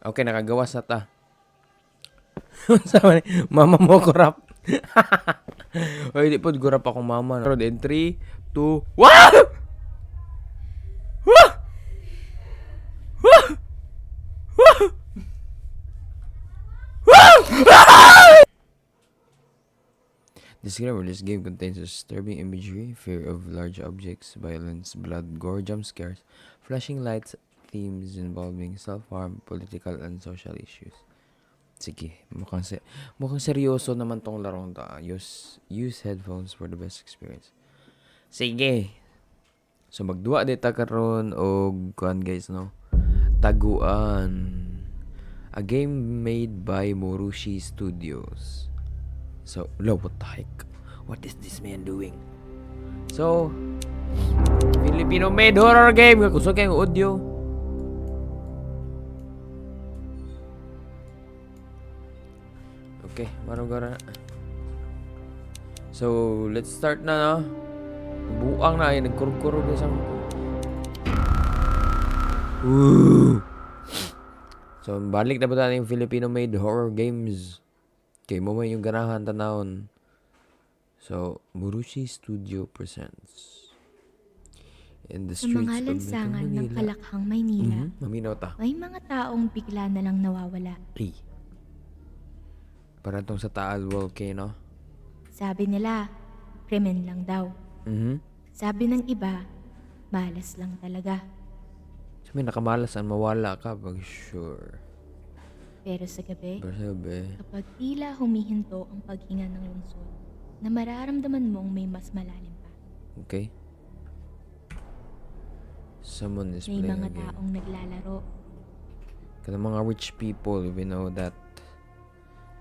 Okay, nakagawas na ta. Sama ni, mama mo kurap. Oy, di po gurap akong mama. Pero in 3, 2, wow! Wah! Wah! Wah! Wah! Disclaimer, this game contains disturbing imagery, fear of large objects, violence, blood, gore, jump scares, flashing lights, themes involving self-harm, political and social issues. Sige, mukhang seryoso naman tong larong ta. Use headphones for the best experience. Sige. So magduwa dita karon og kuan guys no. Taguan. A game made by Morushi Studios. So, what the heck? What is this man doing? So, Filipino made horror game. Gusto kayong audio. Okay, marang-gara na. So, let's start na. Buang na ay nagkurkurog isang. Ooh. So, balik na ba tayo yung Filipino made horror games? Okay, mo yung ganahan tanawon. So, Murushi Studio presents in the Sa streets mga of lansangan ng Manila. Kalakhang, Maynila, Maminaw ta. may mga taong bigla na lang nawawala. Ay. Parang tong sa Taal Volcano. Sabi nila, krimen lang daw. Sabi ng iba, malas lang talaga. Sabi, nakamalas ang mawala ka pag sure. Pero sa gabi, Pero sabi, kapag tila humihinto ang paghinga ng lungsod, na mararamdaman mong may mas malalim pa. okay. Someone is May playing mga a game. taong naglalaro. Kada mga rich people, we know that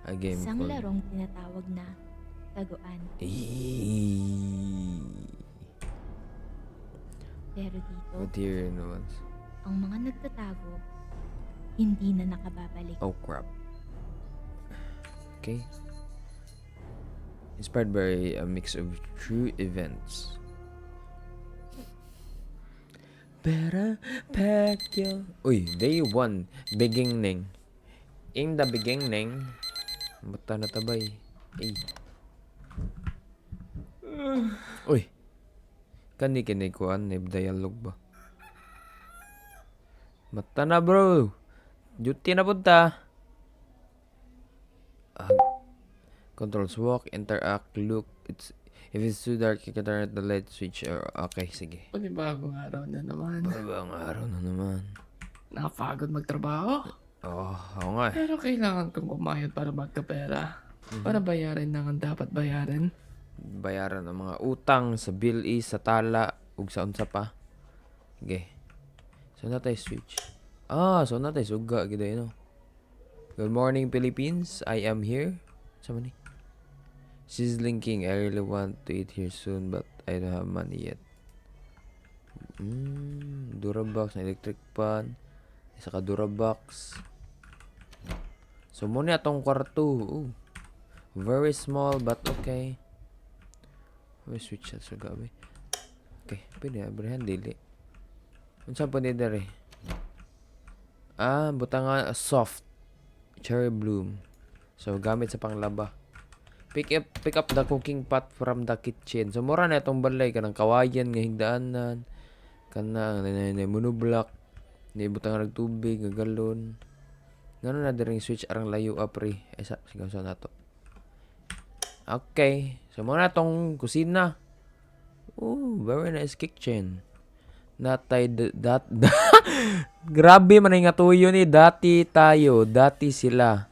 a game Isang called... larong tinatawag na taguan. Pero dito, But here, no one's... ang mga nagtatago, hindi na nakababalik. Oh, crap. Okay. Inspired by a mix of true events. Better pack your... Uy, day 1. Beginning. In the beginning. Mata na tabay. Ay. Uy. Kani kuan na dialogue ba? Mata na bro. Duty na punta. Controls walk, interact, look. If it's too dark, you can turn at the light switch. Or okay, sige. Panibagong araw na naman. Parang araw na naman. Nakapagod magtrabaho. Oh, ako nga eh. Pero kailangan kong kumayod para magkapera. Para bayarin na ang dapat bayarin. Bayaran ang mga utang sa bill sa tala, ug sa unsa pa. Okay. So na tayo switch. So na tayo suga gid no. Good morning Philippines. I am here. Sama ni. Sizzling King. I really want to eat here soon but I don't have money yet. Durabox na electric pan. Isa ka Durabox. So muna atong kwarto. Ooh. Very small but okay. We switch sa gabi. Okay, pwede abrahan dili. Unsa pa ni dere? Butanga soft cherry bloom. So gamit sa panglaba. Pick up the cooking pot from the kitchen. So mura na itong balay kanang kawayan nga higdaanan. Kanang monoblock. Ni butang ng tubig, nga galon. Ngano na diring switch arang layo apre. Sigaw sa nato. Okay. So muna itong kusina. Oh, very nice kitchen. Natay grabe man nga tuyo ni dati tayo, dati sila.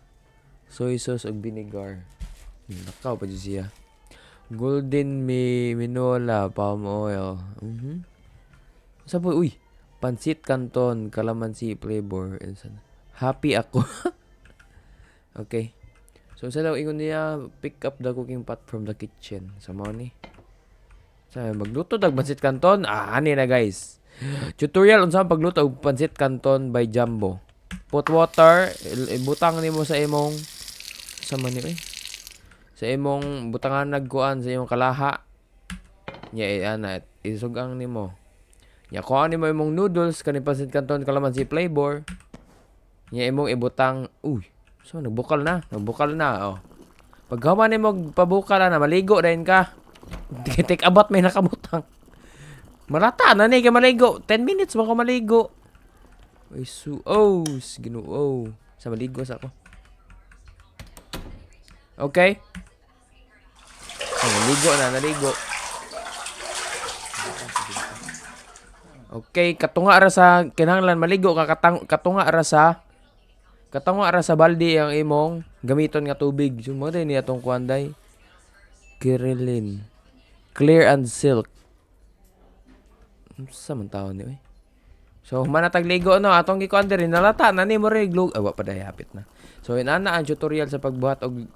Soy sauce ug vinegar. Nakaw pa dyan siya. Golden minola, palm oil. Sa po, uy. Pansit canton, calamansi flavor. Happy ako. Okay. So, sa daw, ingon niya, pick up the cooking pot from the kitchen. Sa mga ni. Sa magluto dag pansit canton. Ani na guys. Tutorial unsa ang pagluto og pansit canton by Jumbo. Put water, ibutang nimo sa imong sa mani sa imong butangan nagkuan sa imong kalaha. Nya ana isugang nimo. Nya kuan nimo imong noodles kani pansit canton calamansi flavor. Nya imong ibutang, uy, so nagbukal na, oh. Pag human mo pabukal na, maligo rin ka. Take about may nakabutang. Marata na ni kay maligo. 10 minutes mo ko maligo. Uy, Ginoo. Sa maligo sa ako. Okay. Naligo. Okay, katunga ra sa kinahanglan maligo ka katunga ra sa balde ang imong gamiton nga tubig. So mo din niya tong kuanday. Kirillin. Clear and silk. Sa man taon ni oy. So humana tagligo no atong gikuan diri nalata na ni mo rig lug. Awa pa hapit na. So inana ang tutorial sa pagbuhat og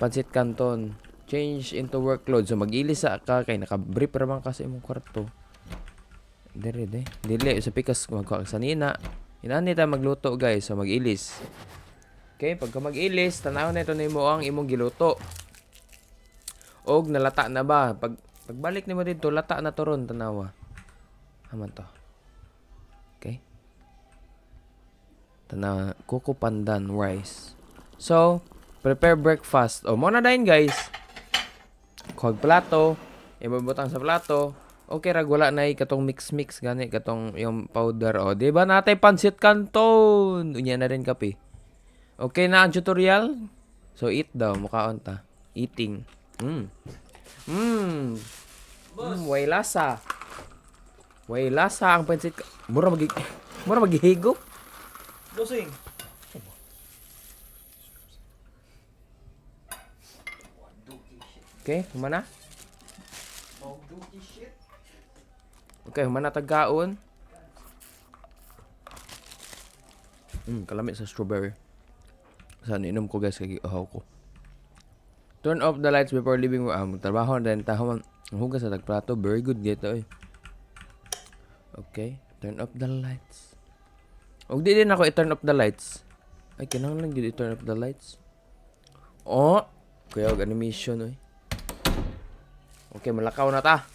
pansit canton. Change into workload. So mag-ilis ka kay naka-brief ra man ka sa imong kwarto. Dili sa pikas magkuha sa nina. Inani ta magluto guys. So mag-ilis. Okay, pagka mag-ilis, tanaw na ito nimo ang imong giluto. Og nalata na ba? Pagbalik nimo dito, lata na to ron tanawa. Haman to. Okay. Tanawa, kuko pandan rice. So, prepare breakfast. O, muna dahin guys. Kog plato. Ibabutang sa plato. Okay, rag wala na katong mix gani katong yung powder. O, di ba natay pansit canton? Unya na rin kape. Okay na ang tutorial? So, eat daw. Mukhaon ta. Eating. Way lasa. Way lasa ang pansit. Mura maghihigop. Bossing. Okay, humana? Okay, humana tagkaon. Kalamit sa strawberry. Saan inom ko guys kay ahaw ko. Turn off the lights before leaving. Trabaho na din tahon. Hugas sa tagplato. Very good gito eh. Okay. Turn off the lights. Og di din ako i-turn off the lights. Ay, kinahanglan gid i-turn off the lights. Oh, kuya og animation oy. Okay, malakaw na ta.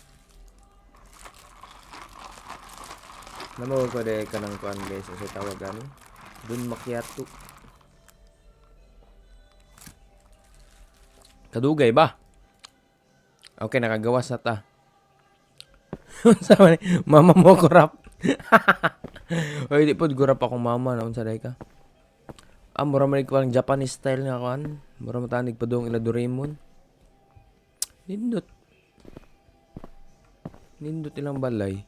Namo ko de kanang kuan guys sa tawag gani. Dun macchiato. Kadugay ba? Okay, nakagawas na ta. Sama ni mama mo kurap. Oy, di pod gurap akong mama na unsa day ka. Mura man ko ang Japanese style nga kuan. Mura matanig pa dong ila Doraemon. Nindot ilang balay.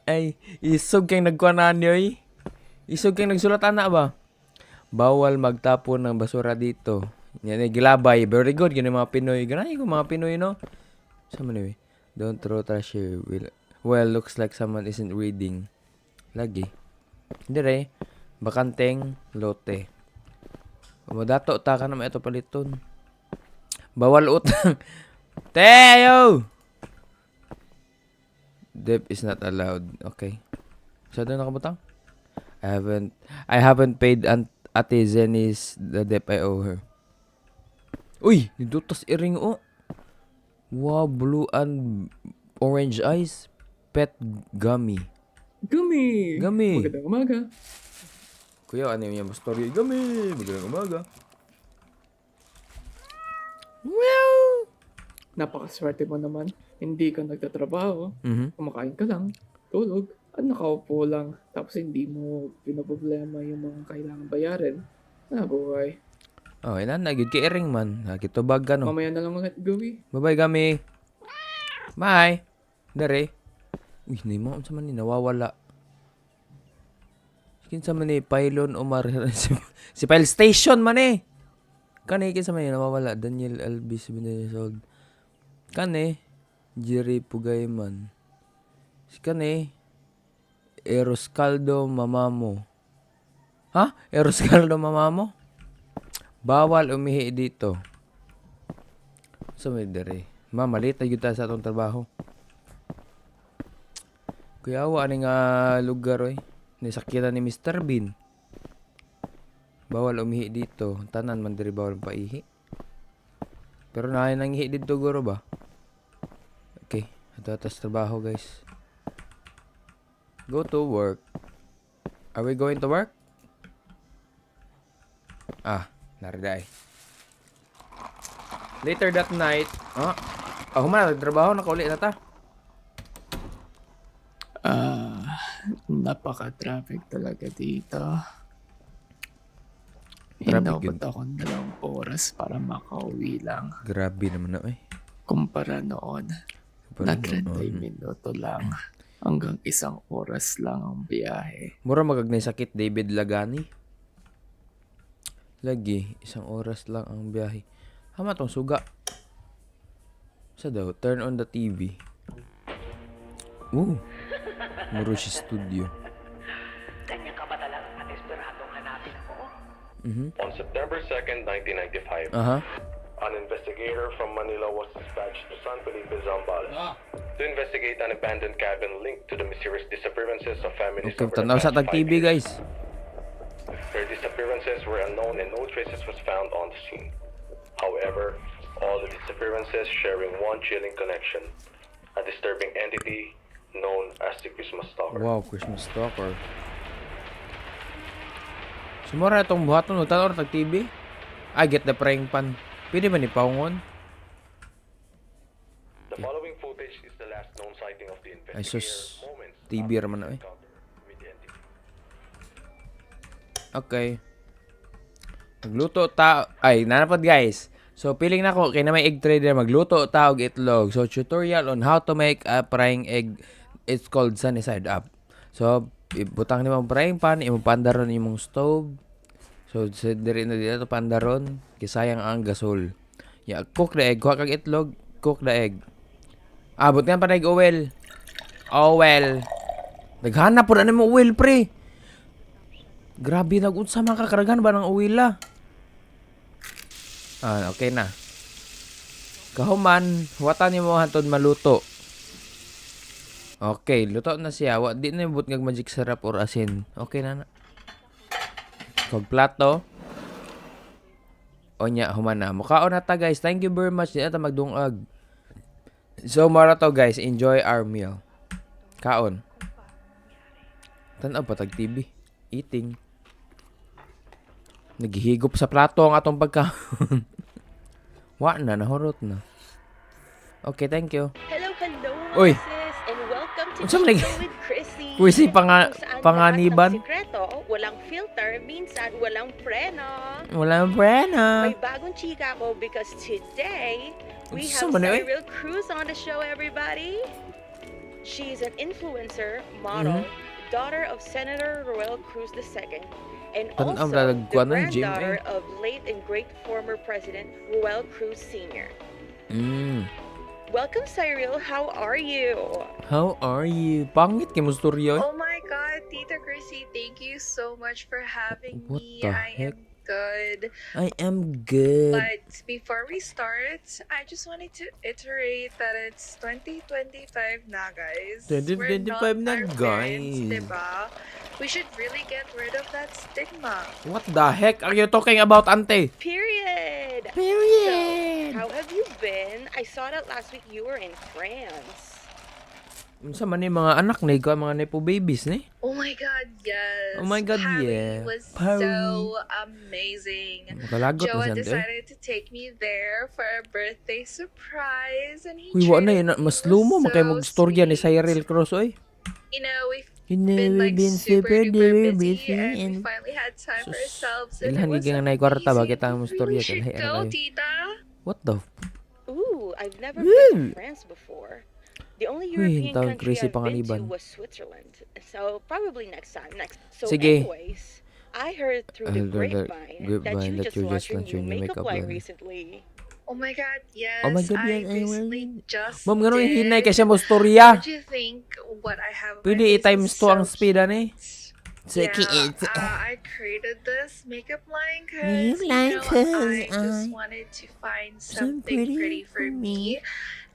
Ay, isog kang nagkuanan yoy. Isog kang nagsulatan na ba? Bawal magtapon ng basura dito. Yan ay gilabay. Very good. Yan yung mga Pinoy. Ganay ko mga Pinoy, no? Sama anyway. Don't throw trash here. Well, looks like someone isn't reading. Lagi. Hindi re. Bakanteng lote. Madato ta ka naman ito paliton. Bawal utang. Teo! Dip is not allowed. Okay. Saan doon nakabutang? I haven't paid Ate Zenny's the debt I owe her. Uy! Nidutas iring o. Wow, blue and orange eyes. Pet gummy. Gummy! Gummy. Magandang umaga. Kuya, ano yung story? Gummy! Magandang umaga. Meow! Napakaswerte mo naman. Hindi ka nagtatrabaho. Mhm. Kumakain ka lang. Tulog. At nakaupo lang. Tapos hindi mo pinoproblema yung mga kailangan bayarin. Buhay. Oh, inan na. Good kay iring man. Kitubag ka no. Mamaya na lang ulit, Gummy. Bye-bye, Gummy. Bye. Dere. Uy, hindi mo. Sa man ni nawawala. Kinsa man ni Pylon Omar. Si Pile Station man eh. Kani kinsa man ni nawawala. Daniel Alvis 7 years old. Kani Jerry Pugayman. Si kani Eroscaldo Mamamo. Ha? Eroscaldo Mamamo? Bawal umihi dito. So may dere. Malit na yun sa atong trabaho. Kuya awa ni nga lugar oy. Nisakitan ni Mr. Bean. Bawal umihi dito. Tanan man diri bawal paihi. Pero naay nang ihi dito guro ba? Okay. Atas trabaho guys. Go to work. Are we going to work? Nariday. Later that night, ako man, nagtrabaho, nakauli na ta. Napaka-traffic talaga dito. Traffic Inabot yun. ako ng 2 oras para makauwi lang. Grabe naman na, eh. Kumpara noon, na 30 minuto lang. Hanggang 1 oras lang ang biyahe. Mura magagnay sakit, David Lagani. Lagi, 1 oras lang ang biyahe. Hama tong suga. Sa daw, turn on the TV. Murushi Studio. Kanya ka ba talaga at esperadong hanapin ako? On September 2nd, 1995, an investigator from Manila was dispatched to San Felipe, Zambales to investigate an abandoned cabin linked to the mysterious disappearances of families Okay, over the tanaw sa past 5 tag-TV, years. guys. Their disappearances were unknown and no traces was found on the scene. However, all the disappearances sharing one chilling connection, a disturbing entity known as the Christmas Stalker. Wow, Christmas Stalker. Sumura itong buhaton, no? Tanaw tag-TV? I get the praying pan. Pwede ba ni Paungon? The following footage is the last known sighting of the Ay, investigator sus. moments TV after raman na, his eh. encounter with the entity. Okay. Magluto ta... Ay, nanapod guys. So, piling na ko, kaya na may egg trader, magluto ta og itlog. So, tutorial on how to make a frying egg. It's called sunny side up. So, ibutang ni mong frying pan, imong pandaron imong stove. So, diri na dito pandaron. Kisayang ang gasol. Yeah, cook the egg. Kuha kag itlog. Cook the egg. Abot nga pa na oil. Oil. Naghanap po na mo oil, pre. Grabe, nag-unsa man kakaragahan ba ng oil, ah? Okay na. Kahuman, huwatan niyo mo hantod maluto. Okay, luto na siya. Di na ibut ngag magic syrup or asin. Okay na na. Kog plato. O nya, human na. Mukhaon na ta, guys. Thank you very much. Di na ta magdungag. So, mara to, guys. Enjoy our meal. Kaon. Tanaw pa tag TV. Eating. Naghihigop sa plato ang atong pagkaon. Wa na, nahurot na. Okay, thank you. Hello, Uy. sis, and welcome to Unsa man Chico lagi? with Chrissy. Chrissy, Kung saan panganiban? lahat ng sikreto, walang filter, minsan walang preno. Walang prena. May bagong chika ko because today, we Unsa have man eh? Cyril Cruz on the show, everybody. She's an influencer, model, daughter of Senator Roel Cruz II, and Ang also lalagwan the ng gym, granddaughter of late and great former President Roel Cruz Sr. Welcome, Cyril. How are you? How are you? Pangit kay mo storya. Oh my god, Tita Chrissy, thank you so much for having What me. the I heck? am good. I am good. But before we start, I just wanted to iterate that it's 2025 na, guys. 2025 We're na, not our guys. parents, diba? We should really get rid of that stigma. What the heck are you talking about, ante? Period. Period. So, how have you been? I saw that last week you were in France. Unsa man ni mga anak ni ko mga nepo babies ni? Oh my god, yes. Oh my God, Paris yeah. was Paris. so amazing. Makalagot na Joa siya, eh. decided to take me there for a birthday surprise, and he Uy, wa na treated yun. me Mas lumo so makay mag-storya ni sweet. Cyril Cruz, oy. You know, we've You been never like been super duper busy, busy and we and... finally had time for Sus, ourselves, and it ilhan was higit nga naikwarta, amazing. bakit ang We storya really should kay go, tayo? tita. What the? Ooh, I've never Woo! been to France before. The only Uy, European taong country crazy I've been to panganiban. was Switzerland. So probably next time. So Sige. anyways, I heard through I the heard that grapevine that you just launched your new makeup line line. recently. Oh my god, yes. Oh my God, I yes, I will. recently just Ma'am, ganun did. hinay kasi mo storya. What do you think? What I have on my Pwede face i-times is 2 ang so speed, ani? Yeah, Sige, I created this makeup line Makeup because line 'cause I just I- wanted to find Some something pretty pretty for for me,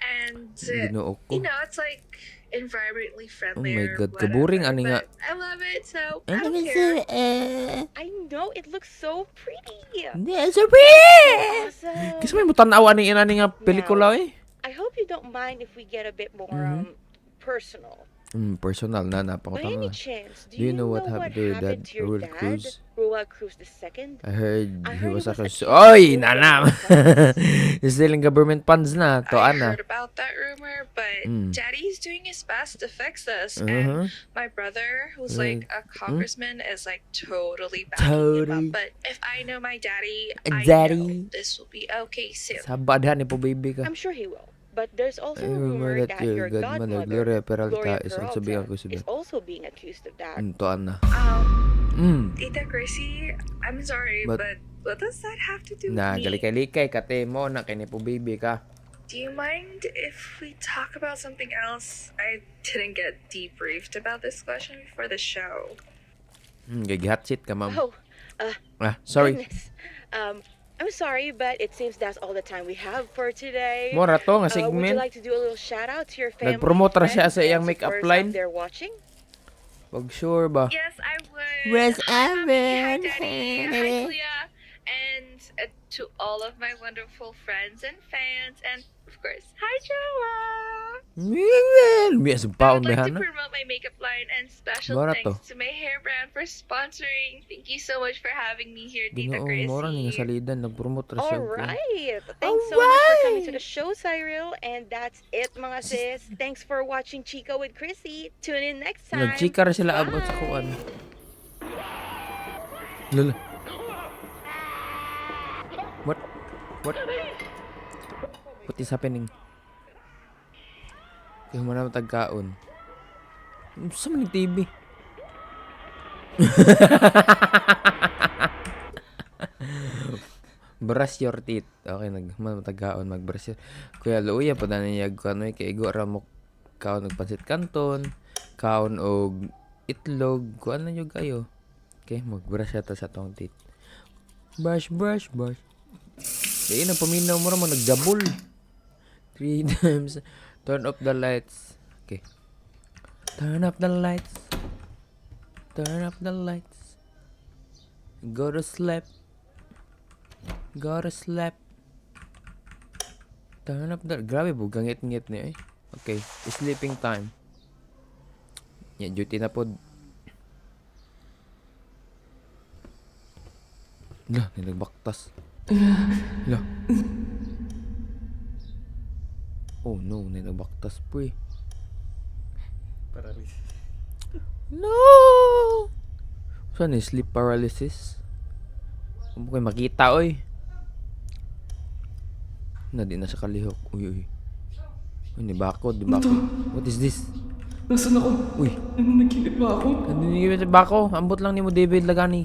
and Ginoo ko. you know, it's like environmentally friendly. Oh my or God, kaburing, whatever, ani nga. but I love it, so I Ano don't ba care. I know it looks so pretty. That's a pretty! Awesome. Kasi may mutanawa ni ina ni nga pelikula, eh. I hope you don't mind if we get a bit more personal. Personal na By napakutang any na. chance, Do you know what happened to your dad, to your Roel dad, Cruz? Roel Cruz II? I heard I he heard was he was accused. accused Oy, of nanam. stealing He's stealing government funds na. To I ana. heard about that rumor, but Mm. Daddy's doing his best to fix this. Uh-huh. And my brother, who's Right. like a congressman, is like totally backing him Totally. up. But if I know my daddy, Daddy. know this will be okay soon. Sabad ha ni po baby ka. I'm sure he will. But there's also I a remember rumor that that your your godmother, godmother, Gloria Peralta, Gloria is also being Peralta, accused of is that. also being accused of that. To ana. Tita Gracie, I'm sorry, But- but what does that have to do with Na, me? galikay-likay, kate mo na, kay ni po baby ka. Do you mind if we talk about something else? I didn't get debriefed about this question before the show. Gagihat shit ka, ma'am. Oh, Sorry. goodness. I'm sorry, but it seems that's all the time we have for today. Mora to, nga Would you segment. like to do a little shout out to your family? Nag-promote ra siya friends, sa iyang and makeup supporters line. out there watching? Wag sure ba? Yes, I would. Where's Hi, Aaron? Daddy. Hi, Julia. And to all of my wonderful friends and fans. And, of course, hi, Joa. Miya sa I paon would may like to hana. promote my makeup line and special Mora thanks to. to my hair brand for sponsoring. Thank you so much for having me here, Tita Ginoong mora ni nga Gracie. salidan, nag-promote ra siya. All right. Thanks so much for coming to the show, Cyril. And that's it, mga sis. Thanks for watching Chico with Chrissy. Tune in next time. Nagchika ra sila abot sa kuan. Lala. What? What? What is happening? Kaya mo naman tagkaon. Saan man yung TV? Brush your teeth. Okay, magtagkaon, mag-brush your... Kuya, luya pa na niya kanoy kay igo ra mo kaon og pansit canton, kaon og itlog, kuan na yung kayo. Okay, mag-brush ata sa tong teeth. Brush, brush, brush. Di na paminaw mo ra mo nagjabol. 3 times. Turn off the lights. Okay. Turn off the lights. Turn off the lights. Go to sleep. Go to sleep. Turn up the... Grabe po, gangit-ngit niya eh. Okay, sleeping time. Yan, duty na po. Lah, nagbaktas. Lah. Oh no, nagbaktas po eh. Paralysis. No! Saan eh? Sleep paralysis? Huwag mo kayo makita, oy. Na, di na sa kalihok. Uy, uy. Uy, di bakod, di bakod. What is this? Nasaan ako? Uy, Nanaginip ba ako? naninigiwit ba ako? Ambot lang ni mo, David Lagani.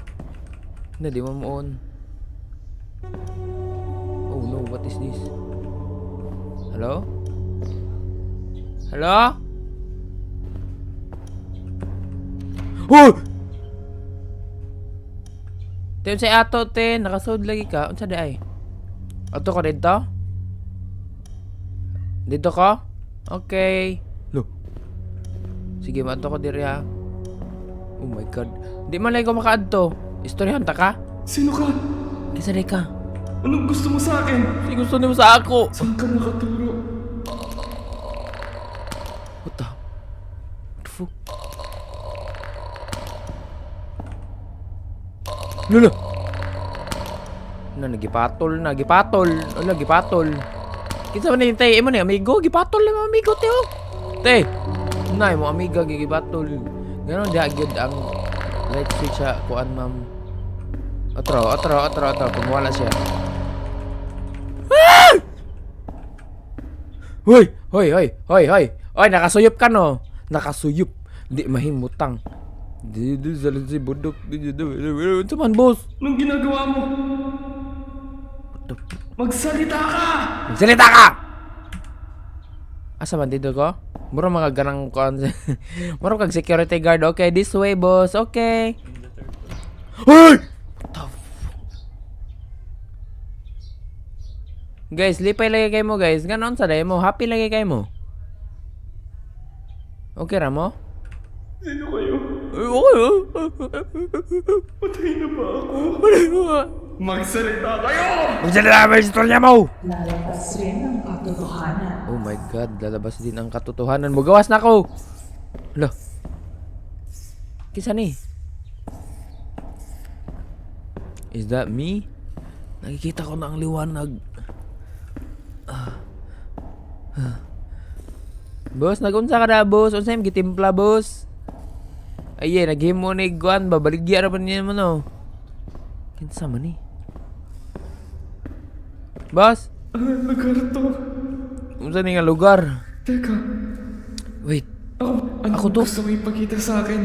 Na, di mo moon. Oh no, what is this? Hello? Hello? Oh! Tim sa ato, te. Nakasod lagi ka. Unsa di ay? Ato ka dito? Dito ka? Okay. Lo. Sige, mato ko diri ha. Oh my god. Di man lagi ko makaadto. Istoryahan ta ka? Sino ka? Kisa di ka. Anong gusto mo sa akin? Sige, gusto nimo sa ako. Saan ka nakaturo? What the fuck? Lolo. Nagipatol. Wala, gipatol. Kinsa man ni tay, imo ni amigo, gipatol ni mga amigo te oh. Te. Nay mo amiga gipatol. Ganon di agad ang light switch sa kuan ma'am. Atro. Pumwala siya. Ah! Hoy! Oy, nakasuyop ka no. Nakasuyop. Di mahimutang. Di salit si budok. Ito man, boss. Anong ginagawa mo? Magsalita ka! Magsalita ka! Asa man dito ko? Mura mga ganang kuan. Mura kag security guard. Okay, this way, boss. Okay. Hoy! What the Guys, lipay lagi kayo mo, guys. Ganon sa mo. Happy lagi kayo mo. Okay ra mo? Sino kayo? Patay na ba ako? Magsalita kayo! Magsalita ba yung istorya mo? Lalabas rin ang katotohanan. Oh my god, lalabas din ang katotohanan mo. Gawas na ako! Lo. Kisa ni? Is that me? Nakikita ko na ang liwanag. Boss, nagunsa ka na, boss. Unsa yung gitimpla, boss? Ay, naghimo ni Guan. Babaligya na pa niya mo, no? Kinsa man ni? Boss? Lugar to. Unsa ni nga lugar? Teka, Wait. ano Ako to? gusto mo ipakita sa akin?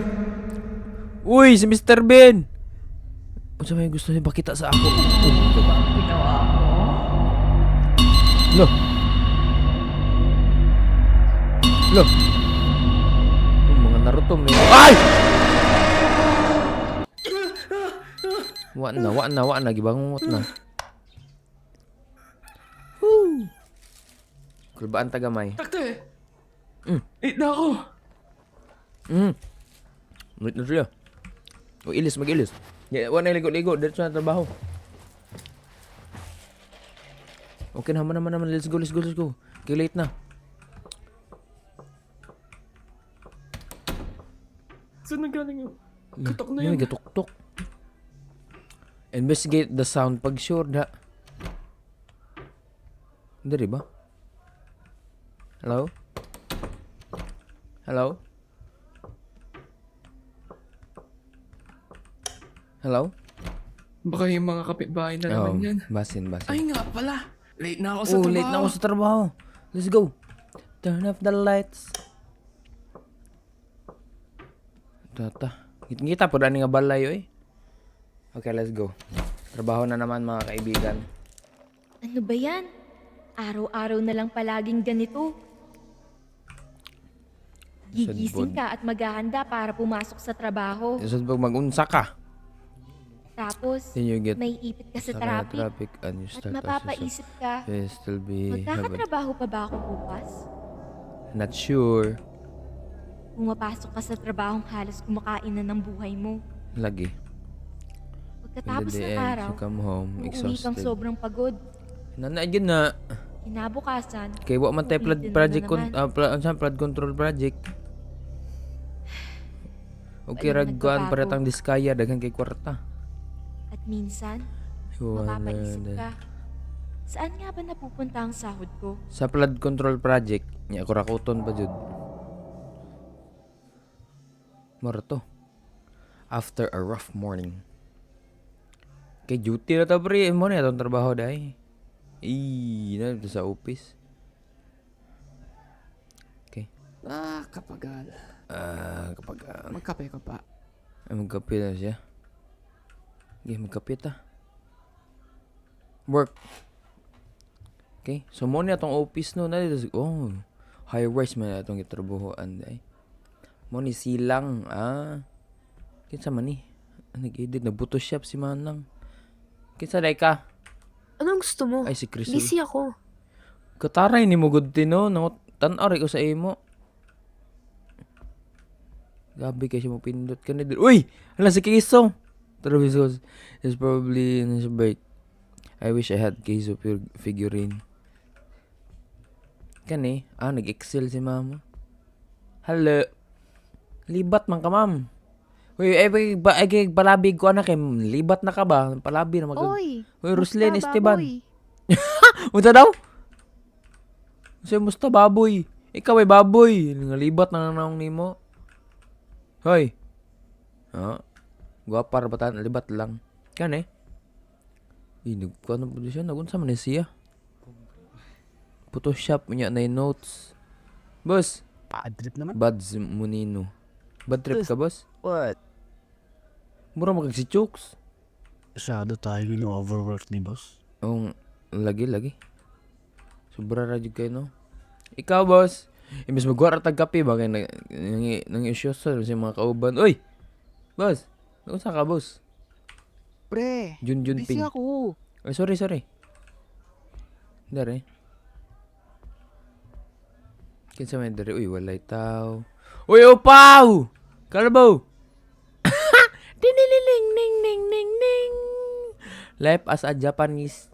Uy, si Mr. Ben! Unsa may gusto niya pakita sa ako? Lo. Lo. Mga Naruto may... Ay! Wa na. Gibangot na. Woo! Kulbaan tagamay. Takte! Mm. Eat na ako! Wait na siya. Mag-ilis. Wa na ligo-ligo. Diretso na trabaho. Okay na, naman. Let's go. Okay, late na. Saan nanggaling yun? Katok na yun. May gatok-tok. Investigate the sound pag sure na. Dari ba? Hello? Hello? Baka yung mga kapitbahay na naman yan. Basin. Ay nga pala! Late na ako sa trabaho. Late na ako sa trabaho. Let's go. Turn off the lights. Tata. Ngita po dani nga balay, oy. Okay, let's go. Trabaho na naman, mga kaibigan. Ano ba yan? Araw-araw na lang palaging ganito. Gigising ka at maghahanda para pumasok sa trabaho. Isod pag mag-unsa ka. Tapos, Then you get may ipit ka sa traffic. and you At start mapapaisip ka, will still be magkakatrabaho pa ba ako bukas? not sure. Pumapasok ka sa trabahong halos kumakain na ng buhay mo. Lagi. Pagkatapos In the ng end, araw, you come home uuwi kang exhausted. sobrang pagod. Nanadyan na. Kinabukasan, Kay wa man tayo flood ulitin mo project na naman. flood control project. Okay, Walang ragkuan para nagbabago. tang diskaya daghan kay kwarta. At minsan, Wala mapapaisip na. ka, saan nga ba napupunta ang sahod ko? Sa flood control project, nya ko rakuton pa jud. Moro to. After a rough morning. Kay duty na to pre, mo na itong trabaho dai. Na dito sa office. Okay. Kapagal. Kapag Magkape ka pa. magkape na siya. Okay, magkape ta. Work. Okay, so mo na itong office no. High rise man na itong itrabuhoan dai. Mo ni silang, kinsa man ni? Nag-edit, nag-photoshop si Manang. Kinsa day ka? Anong gusto mo? Ay, si Chris. Busy ako. Kataray ni mo good tino. Tan-aray ko sa imo. Gabi kasi mo pindot ka na din. Uy! Hala si Kiso! Travis is probably in his break. I wish I had Kiso figurine. Kani? Nag-excel si mama. Hello. Libat man ka, ma'am. Uy, palabig ko na kay libat na ka ba? Palabi na mag... Oy! Uy, Roslyn musta, Esteban. baboy? Unsa daw? Siya musta baboy? Ikaw ay baboy. Libat na nang nimo. Hoy. Guwapar batan libat lang. Kan nagkuan po siya. Nagunsa man siya. Photoshop niya na yung notes. Boss. Bad trip naman. Buds Munino. Bad trip ka, boss? What? Mura magag si Chooks. Masyado tayo overwork ni boss. Lagi. Sobra radyo kayo, no? Ikaw, boss. Imbes magwara tag kape ba? Kaya nang issues sa mga kauban. Uy! Boss! Saan ka, boss? Pre! Junjun Busy Ping. ako. Ay, sorry. Dari. Kinsa may dari. Uy, walay tao. Uy, upaw! Kalabaw! Ding. Life as a Japanese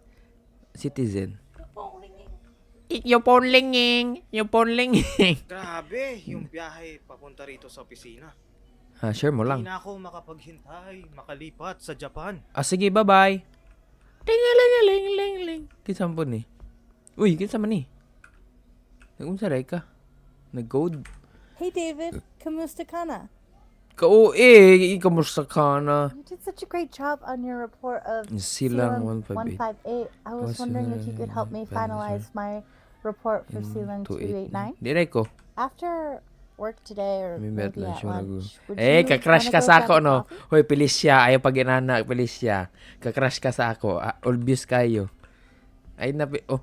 citizen. Yung phone linging. Yung phone linging. Grabe, yung biyahe papunta rito sa opisina. Share mo Hindi lang. na ako makapaghintay, makalipat sa Japan. Sige, bye-bye. Ting-a-ling-a-ling-ling-ling. Kinsa mo ni? Uy, kinsa man ni? Nag-unsa ray ka? Nag-code? Hey David, kamusta ka na? Kamusta ka na? You did such a great job on your report of Silang Sealang 158. 158. I was wondering if you could help me finalize my report for Sealang 289. Diray ko. After work today or May maybe lunch at mo lunch, would ka-crush wanna ka go sa grab ako, a no? coffee? Hoy, Felicia, ayaw pag inana, Felicia. Ka-crush ka sa ako. Obvious kayo. Ay, oh.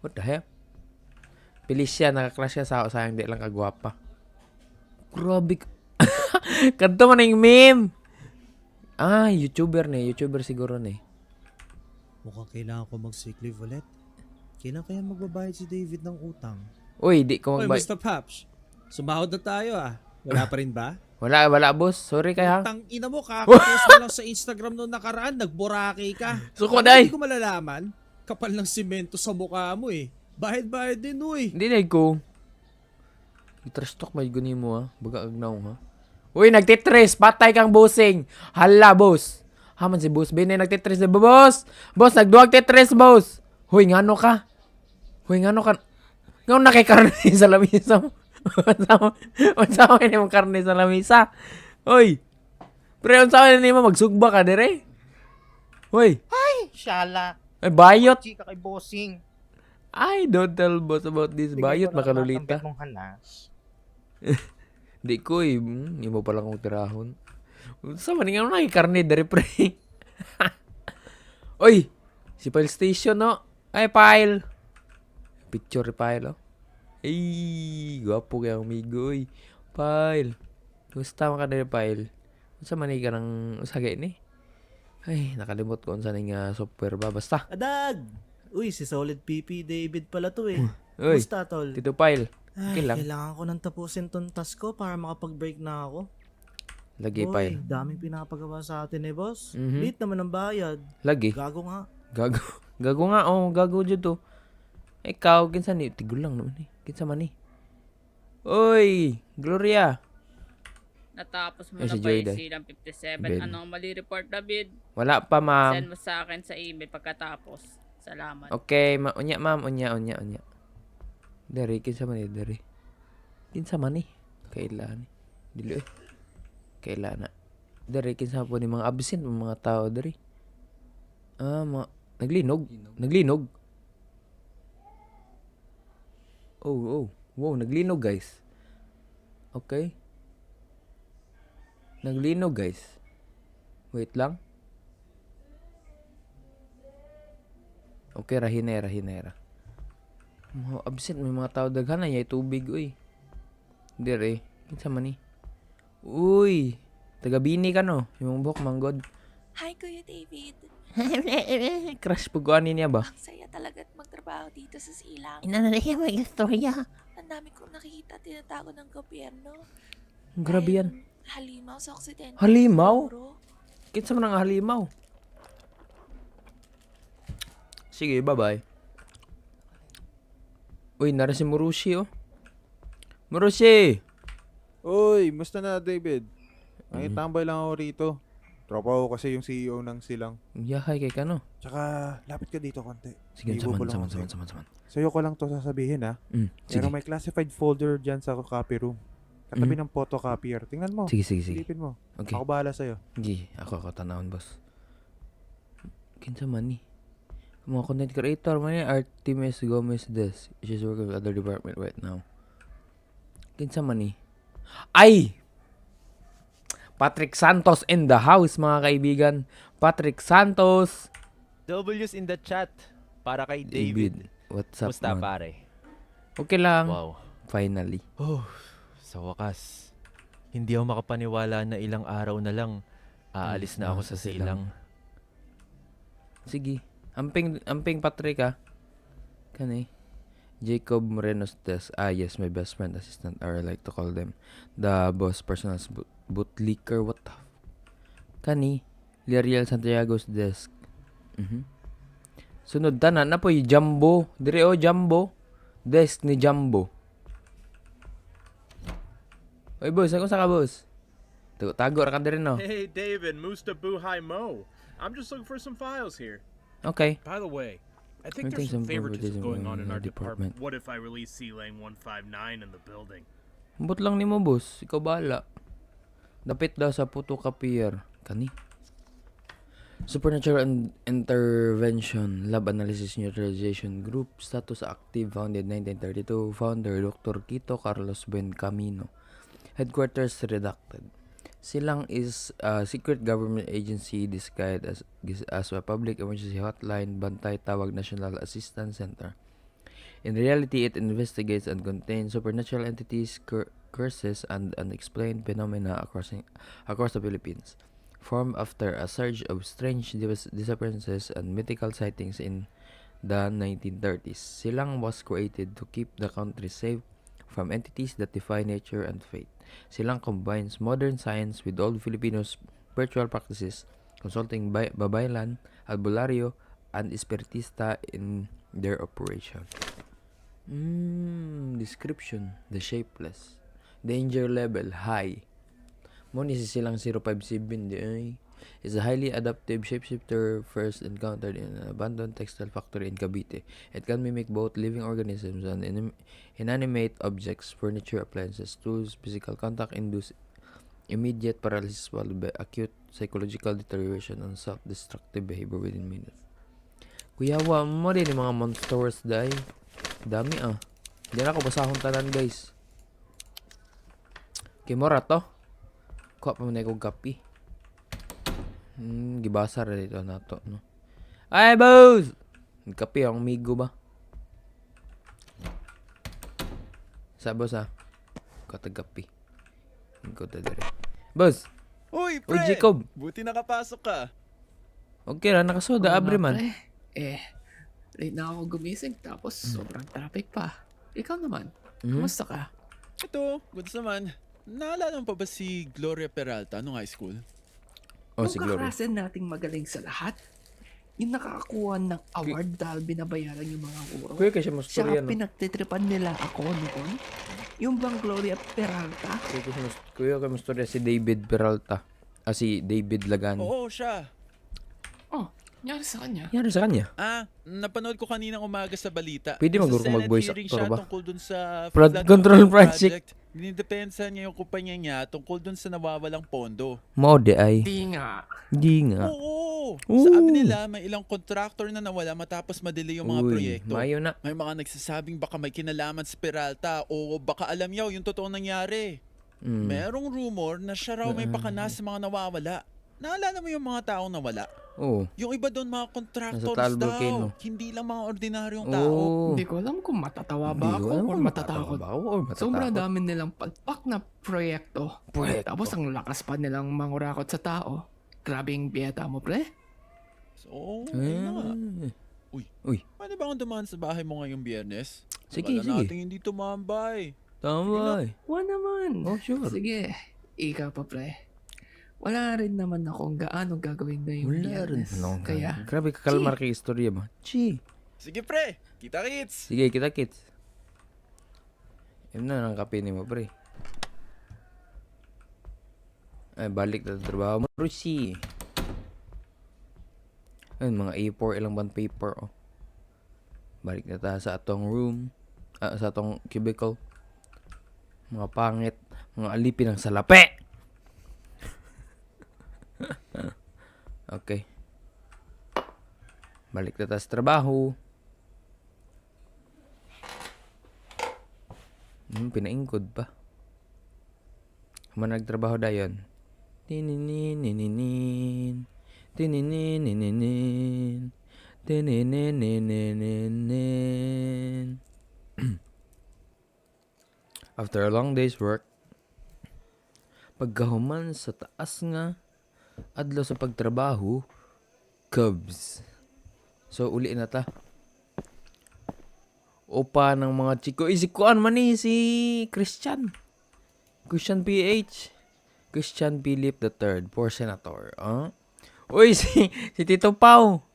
What the hell? Felicia, naka-crush ka sa ako. Sayang, di lang kagwapa. Grabe. Kanto man yung meme. YouTuber siguro ni. Mukhang kailangan ko mag-sick leave ulit. Kailan kaya magbabayad si David ng utang? Uy, di ko Oy, magbay. Mr. Paps. Sumahod na tayo Wala pa rin ba? Wala, boss. Sorry kaya. Tang ina mo, kakapost mo lang sa Instagram noong nakaraan, nagboraki ka. Suko, Ano, day. Hindi ko malalaman. Kapal ng simento sa mukha mo Bahid-bahid din, uy. Hindi na ko. I-trash talk may guni mo Baga agnaw Uy, nagtitres. Patay kang bossing. Hala, boss. Haman si boss. Binay nagtitres. Boss. Boss, nagduwag titres, boss. Huy, ngano ka? Ngayon nakikarne sa lamisa mo. Unsa mo ini mong karne sa lamisa? Uy. Pre, unsa mo ini mo magsugba ka dire? Uy. Ay, shala. Ay, bayot. Chika kay bossing. I don't tell boss about this. Bayot, makalulita. Mong hanas. Di ko hindi mo palang kong tirahon. Sa man nga nakikarne dari pre. Oy, si Pile Station no. Ay Pile. Picture Pile Ay, gwapo kaya amigo oy. Pile. Gusto ka dari Pile. Sa man ka ng usagay ni. Ay, nakalimot ko unsa ning software ba basta. Adag! Uy, si Solid PP David pala to Uy, Musta, tol? Tito Pile. Okay lang. Kailangan ko nang tapusin tong task ko para makapag-break na ako. Lagi Uy, Pile. daming pinapagawa sa atin boss. Mhm. Late naman ang bayad. Lagi. Gago nga. Gago. Gago nga, gago dyan to. Ikaw, kinsa ni? Tigol lang naman Kinsa man Oy, Gloria. Natapos mo Ay, na si ba yung Joyday. silang 57? Ben. Anong mali report, David? Wala pa, ma'am. Send mo sa akin sa email pagkatapos. Salamat. Okay, unya, ma'am. Unya. Dari, kinsa man dari. Kinsa man Kailan Dili Kailan na. Dari, kinsa po ni mga absent mga tao dari. Naglinog. Oh. Wow, naglinog, guys. Okay. Naglinog, guys. Wait lang. Okay, rahinera. Mga absent, may mga tao daghan na tubig, uy. Dire, kinsa man Uy, taga Bini ka no? Yung buhok manggod. Hi, Kuya David. Crush po ko niya ba? Ang saya talaga at magtrabaho dito sa Silang. Inanalaya mo yung storya. Ang dami kong nakikita tinatago ng gobyerno. Grabe yan. Halimaw sa Occidente. Halimaw? Siguro. Kinsa man ang halimaw? Sige, bye-bye. Uy, nara si Murushi, Murushi! Uy, musta na, David? Nakitambay lang ako rito. Tropa ko kasi yung CEO ng Silang. Yahay kay ka, no? Tsaka, lapit ka dito konti. Sige, Ibo ko lang saman. konti. Sa'yo ko lang to sasabihin, ha? Sige. Pero may classified folder dyan sa copy room. Katabi ng photocopier. Tingnan mo. Sige. Silipin mo. Okay. Ako bahala sa'yo. Sige, ako tanawon, boss. Kinsa man mga content creator man Artemis Gomez Des. She's working with other department right now. Kinsa man Ay! Patrick Santos in the house, mga kaibigan. Patrick Santos. W's in the chat para kay David. What's up, Musta, man? pare? Okay lang. Wow. Finally. Sa wakas. Hindi ako makapaniwala na ilang araw na lang aalis na ako sa Silang. Sige. Amping Patrick Jacob Moreno's desk. Yes, my best friend, assistant, or I like to call them the boss personal bootlicker. What the Liriel Santiago's desk. Sunod tanan na po Jumbo. Dire o Jumbo. Desk ni Jumbo. Oy boss, ako sa ka boss? Tago ra ka dire no. Hey, David, Musta Buhai Mo. I'm just looking for some files here. Okay. By the way, I think I there's think some some favoritism favoritism going on in in our our department. department. What if I release C-Lang 159 in the building? Ambot lang nimo boss, ikaw bahala. Dapit daw sa photocopier. Kani. Supernatural Intervention Lab Analysis Neutralization Group. Status active. Founded 1932. Founder Dr. Quito Carlos Buencamino. Headquarters redacted. Silang is a secret government agency disguised as a public emergency hotline. Bantay Tawag National Assistance Center. In reality, it investigates and contains supernatural entities, curses, and unexplained phenomena across the Philippines. Formed after a surge of strange disappearances and mythical sightings in the 1930s, Silang was created to keep the country safe from entities that defy nature and fate. Silang combines modern science with old Filipino spiritual practices, consulting babaylan, albularyo, and espiritista in their operation. Description: the shapeless. Danger level: high. Muna si Silang 057 di ay. Is a highly adaptive shapeshifter first encountered in an abandoned textile factory in Cavite. It can mimic both living organisms and inanimate objects, furniture, appliances, tools. Physical contact induce immediate paralysis followed by acute psychological deterioration and self-destructive behavior within minutes. Kuyawa mo din yung mga monsters dahil. Dami ah. Hindi na ako basahon tanan guys. Kimura to. Kuha pa mo na ikong kapi. Gibasa rin dito na to, no? Ay, boss! Kapi, ang migo ba? Sa boss, ha? Katagapi. Ikaw ta dire. Boss! Uy, Uy, pre! Jacob! Buti nakapasok ka. Okay lang, nakasoda, abre man. Late na ako gumising tapos sobrang traffic pa. Ikaw naman, Mhm. kumusta ka? Ito, goods naman. Naalala mo pa ba si Gloria Peralta nung high school? Oh, Yung si Gloria. kaklase nating magaling sa lahat, yung nakakakuha ng award dahil binabayaran yung mga guro. Kuya, kasi mas Siya storya, no? pinagtitripan nila ako noon. Yung bang Gloria Peralta? Kuya, kay mas storya si David Peralta. Si David Lagani. Oo, siya. Oh, nangyari sa kanya. Nangyari sa kanya? Napanood ko kaninang umaga sa balita. Pwede Nasa maguro Senate mag-voice hearing actor siya ba? tungkol dun sa Flood control project. Dinidepensa niya yung kumpanya niya tungkol dun sa nawawalang pondo. Mode ay. Di nga. Di nga. Oo. Oo. Sabi nila may ilang contractor na nawala matapos madelay yung mga Uy, proyekto. mayo na. May mga nagsasabing baka may kinalaman si Peralta o baka alam niya yung totoong nangyari. Merong rumor na siya raw may pakana sa mga nawawala. Naalala mo yung mga taong nawala? Oo. Yung iba doon mga Nasa contractors Taal daw. Volcano. Hindi lang mga ordinaryong tao. Oo. Hindi ko alam kung matatawa Hindi ba ko ako alam or kung matatakot. matatawa ba ako or matatakot. Sobrang dami nilang palpak na proyekto. Tapos ang lakas pa nilang mangurakot sa tao. Grabing biyeta mo, pre. So, ayun na nga. Uy. Pwede ba akong dumaan sa bahay mo ngayong Biyernes? Sige, Wala sige. natin hindi tumambay. Tambay. Wala naman. Oh, sure. Sige, ikaw pa, pre. Wala rin naman akong gaano gagawin na yung Wala rin. Biyernes. No, Kaya, grabe kakalmar kay istorya ba? Chi. Sige pre, kita kits. Sige, kita kits. Yun na, ang kape ni mo, pre. Ay, balik na sa trabaho mo. Rusi. Ayun, mga A4, ilang band paper, oh. Balik na tayo sa atong room. Sa atong cubicle. Mga pangit. Mga alipin ng salapi. Okay. Balik na tayo sa trabaho. Pinaingkod pa. Kama nagtrabaho dayon. Tininin. Tininin. Tininin. After a long day's work, pagkahuman sa taas nga, adlaw sa pagtrabaho, Cubs. So, uli na ta. Opa ng mga chiko. Si Kuan man si Christian. Christian PH. Christian Philip III, for senator. Uy, si Tito Pau.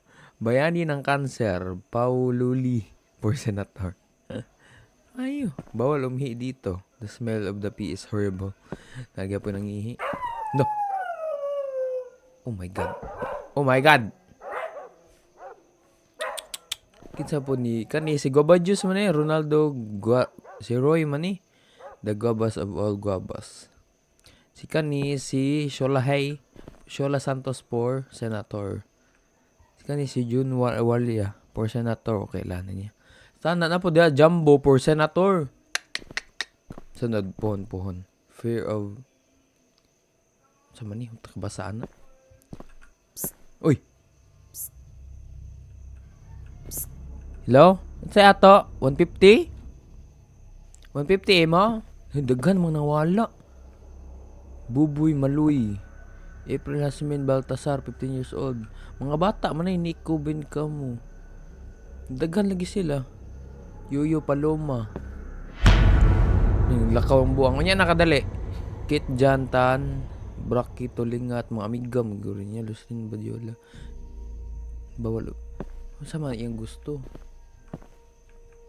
Bayani ng cancer, Paululi for senator. Ayo, bawal umihi dito. The smell of the pee is horrible. Lagi po nang ihi. No. Oh my God. Oh my God. Kinsa po ni kani si Guava Juice man eh, Ronaldo si Roy man eh. The guavas of all guavas. Si kani si Shola Santos for senator. Si kani si June Walia for senator, kailangan niya. Sana na po dia Jumbo for senator. Sunod pohon. Fear of sa mani takbasaan na. Uy. Hello? Sa ato 150? 150 mo? Daghan mga nawala. Buboy Maluy. April Hasmin Baltasar, 15 years old. Mga bata man ay Nico Bencamu. Daghan lagi sila. Yuyo Paloma. Lakaw ang buwang. Kanya nakadali. Kit Jantan, Braki Tolingat, mga amigam. Gurin niya, Lucin Badiola. Bawal. Masama yung gusto.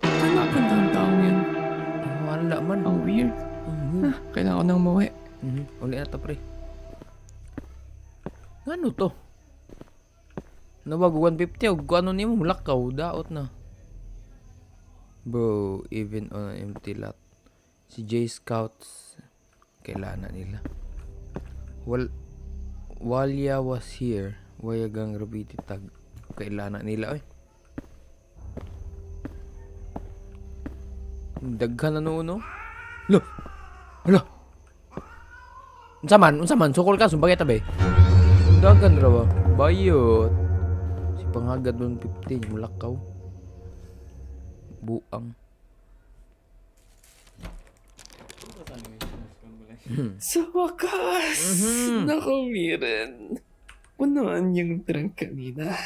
Kailangan ng taong yan. Wala man. Ang weird. Kailangan ko nang umuwi. Uli na to, pre. Ano to? Nawag 150 o ano niyo mo lakaw, daot na. Bro, even on an empty lot. Si J Scouts kailangan nila. Walia was here. Wayagang Rabiti tag. Kailangan nila oy. Daghan na no. Lo. Hala. Unsa man sukol ka sumbagay tabi. Daghan ra ba? Bayot. Si pangagad 150 mulakaw. Buang. Sa wakas! Nakaumiran. Punaan yung drunk kanina.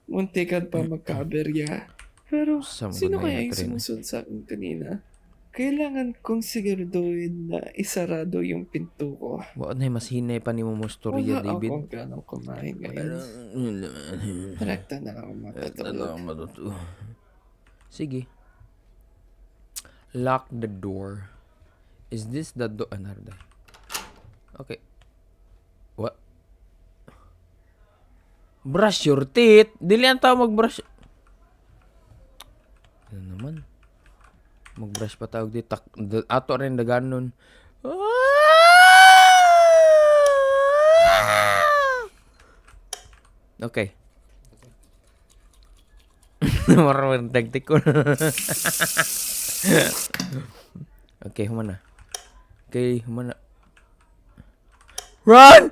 Muntikan pa magkaberya. Pero sino kaya yung sumusunod sa akin kanina? Kailangan kong siguraduhin na isarado yung pinto ko. Wala na mas hinay pa ni mo storya, Wala David. akong ganong kumain ngayon. Direkta na ako matutulog. Sige. Lock the door. Is this the door? Another. Okay. What? Brush your teeth. Dili ang tao mag-brush. Ano naman? Mag-brush pa tawag dito. Ato rin na ganon. Okay. Marang tagtik ko. Okay, humana. Run!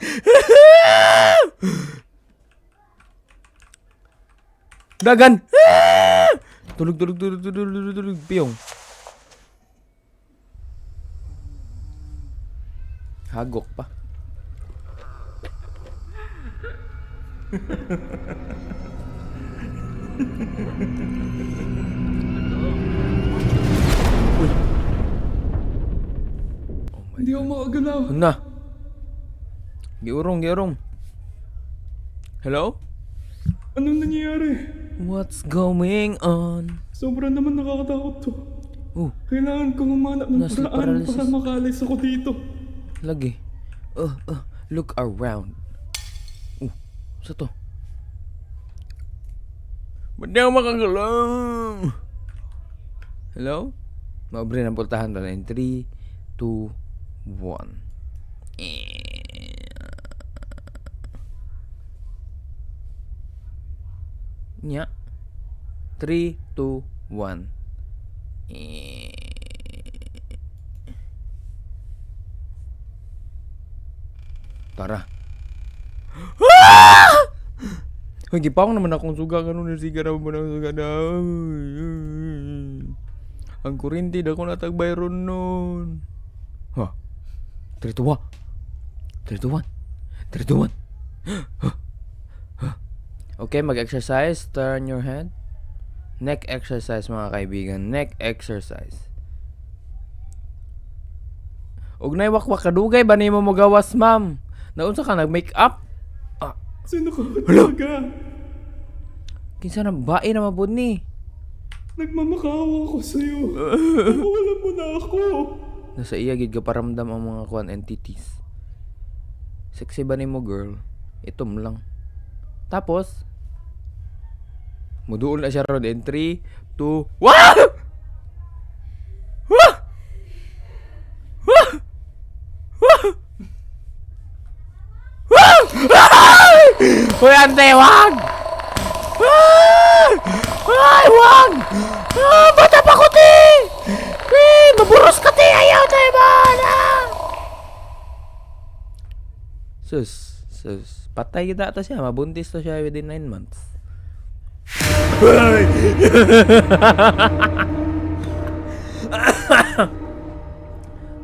Dagan! Tulog. Piyong. Hagok pa. Hindi ako makagalaw. Na. Giurong. Hello? Anong nangyayari? What's going on? Sobrang naman nakakatakot to. Kailangan kong humanap ng Sleep paraan paralysis. para makalis ako dito. Lagi. Look around. Sa to? Ba't di ako makagalaw? Hello? Mabre ng pultahan na in 3, 2, 1. Nya. 3, 2, 1. Tara. Hoy, gipawang naman akong suga kanon ni sigara mo na suga na. Ang kurinti dako natagbay ron nun. Ha. 3 to 1. Okay, mag-exercise. Turn your head. Neck exercise, mga kaibigan. Neck exercise. Ug nay wakwak kadugay ba nimo mo gawas, ma'am? Naunsa ka nag-make up? Sino ka talaga? Kinsa na bae na mabud ni. Nagmamakaawa ako sa'yo. Nakuwalan mo na ako. Nasa iya gid ka paramdam ang mga kuan entities. Sexy ba nimo girl? Itom lang. Tapos muduol na siya ron in 3, 2, Wah! Wah! Wah! Wah! Wah! Hoy, ante, wag! Ay, wag! Bata pa ko, ti! Maburos ka, ti! Ayaw tayo ba? Sus. Patay kita ata siya. Mabuntis to siya within 9 months.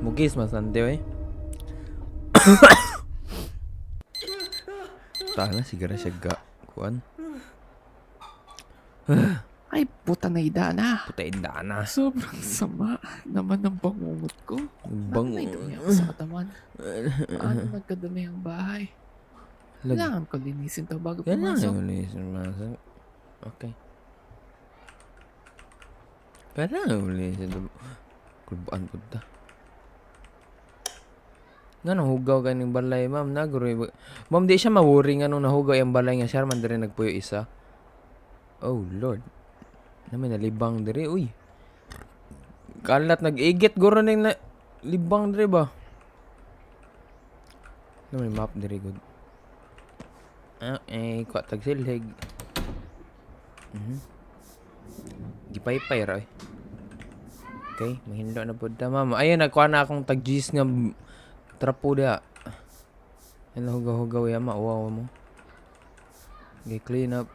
Mugis mas ante, eh. Tana, sigara siya kuan. Ay, puta na idana. Puta indana. Sobrang sama naman ng bangungot ko. Bangungot. May dumi ako sa katawan. Paano nagkadumi ang bahay? Kailangan ko linisin to bago pumasok. Okay. Kailangan linisin to. Kulbaan po ta. Nga nahugaw ka ng balay, ma'am. Ma'am, di siya mawuri nga nung nahugaw yung balay nga. Siya man din nagpuyo isa. Oh, Lord. Namin nalibang diri. Uy. Kalat nag-igit. Guro na libang diri ba? Namin map diri good. Okay. Kuha tagsilhig. Gipay-pay ra. Okay. Mahindo na po ta, ma'am. Ayun, nagkuha na akong tag-gis nga trapo dia. Yan hugaw-hugaw yan. Mauwawa mo. Okay, clean up.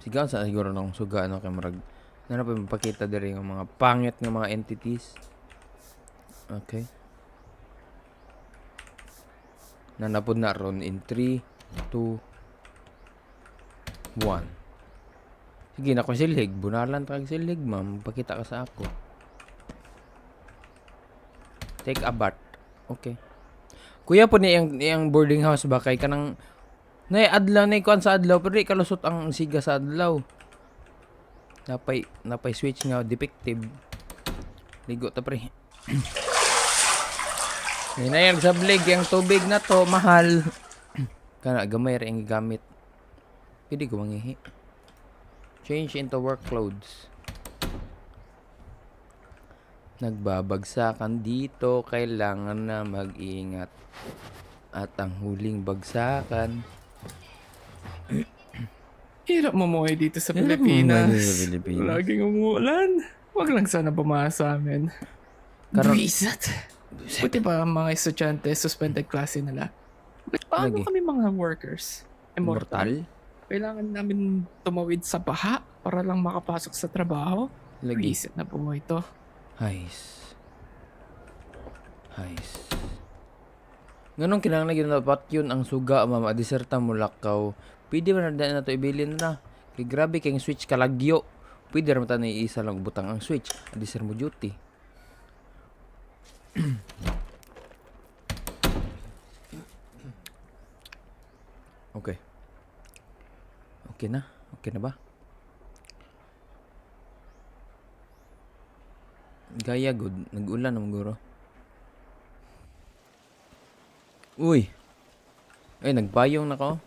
Sigaw sa siguro ng suga ano kay marag na pa mapakita diri ng mga pangit ng mga entities. Okay. Nanapod na ron in 3, 2, 1. Sige na ko silhig, bunalan tag silhig, ma'am. Pakita ka sa ako. Take a bath. Okay. Kuya po ni yung boarding house ba kay kanang nay adlaw nay kuan sa adlaw pero kalusot ang siga sa adlaw. Napay switch nga defective. Ligo ta pre. Hinayang sablig yung tubig na to mahal. Kana gamay ra ang gamit. Pwede ko mangihi. Change into work clothes. Nagbabagsakan dito, kailangan na mag-ingat. At ang huling bagsakan. Hirap mamuhay dito sa Pilipinas. Laging umuulan. Wag lang sana bumasa sa amin. Buisat. Buti pa ang mga estudyante suspended klase nila. Paano kami mga workers? Immortal? Kailangan namin tumawid sa baha para lang makapasok sa trabaho. Buisat na buhay to. Hais. Ganun kinang lagi na dapat yun ang suga, mama. Diserta mo lakaw. Pwede ba na ito ibilin na? Kaya grabe kayong switch kalagyo. Pwede naman tayo na iisa lang butang ang switch. Adiser mo duty. Okay. Okay na? Okay na ba? Gaya good. Nag-ulan naman guro. Uy. Ay, nagbayong na ko.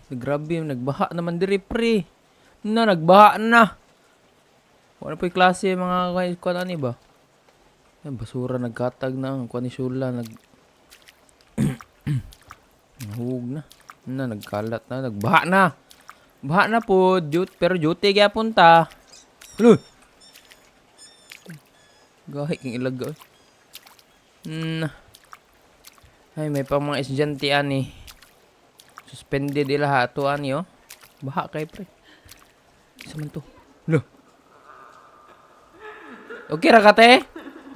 Grabe, nagbaha naman diri pre. Nagbaha na. Wala po yung klase mga kuwan ani ba? Yan, basura nagkatag na. Kuwan ni Shula nahug na. Nagkalat na. Nagbaha na. Baha na po. Pero duty kaya punta. Hello. Gahit yung ilagaw. Ay, may pang mga estudyante ani. Suspended ila hato ani oh. Baha kay pre. Isa man to. Lo. Okay ra ka te?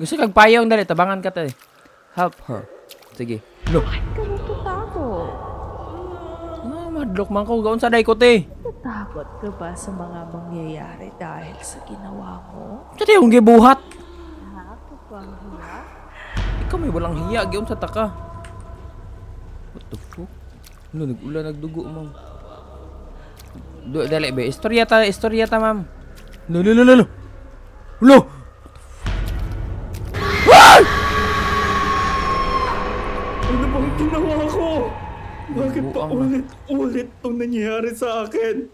Gusto kag payong dali, tabangan ka te. Help her. Sige. Lo. Madlok man ko gaon sa day ko te. Natakot ka ba sa mga mangyayari dahil sa ginawa mo? Sa yung gibuhat. Bang hiya? Ikaw may walang hiya, giyon sa taka. What the fuck? Ano, nag-ulan, nagdugo, ma'am. Dali be. Istorya ta ma'am. Lo. Lo. Ano bang ginawa ko? Bakit pa ulit itong nangyayari sa akin?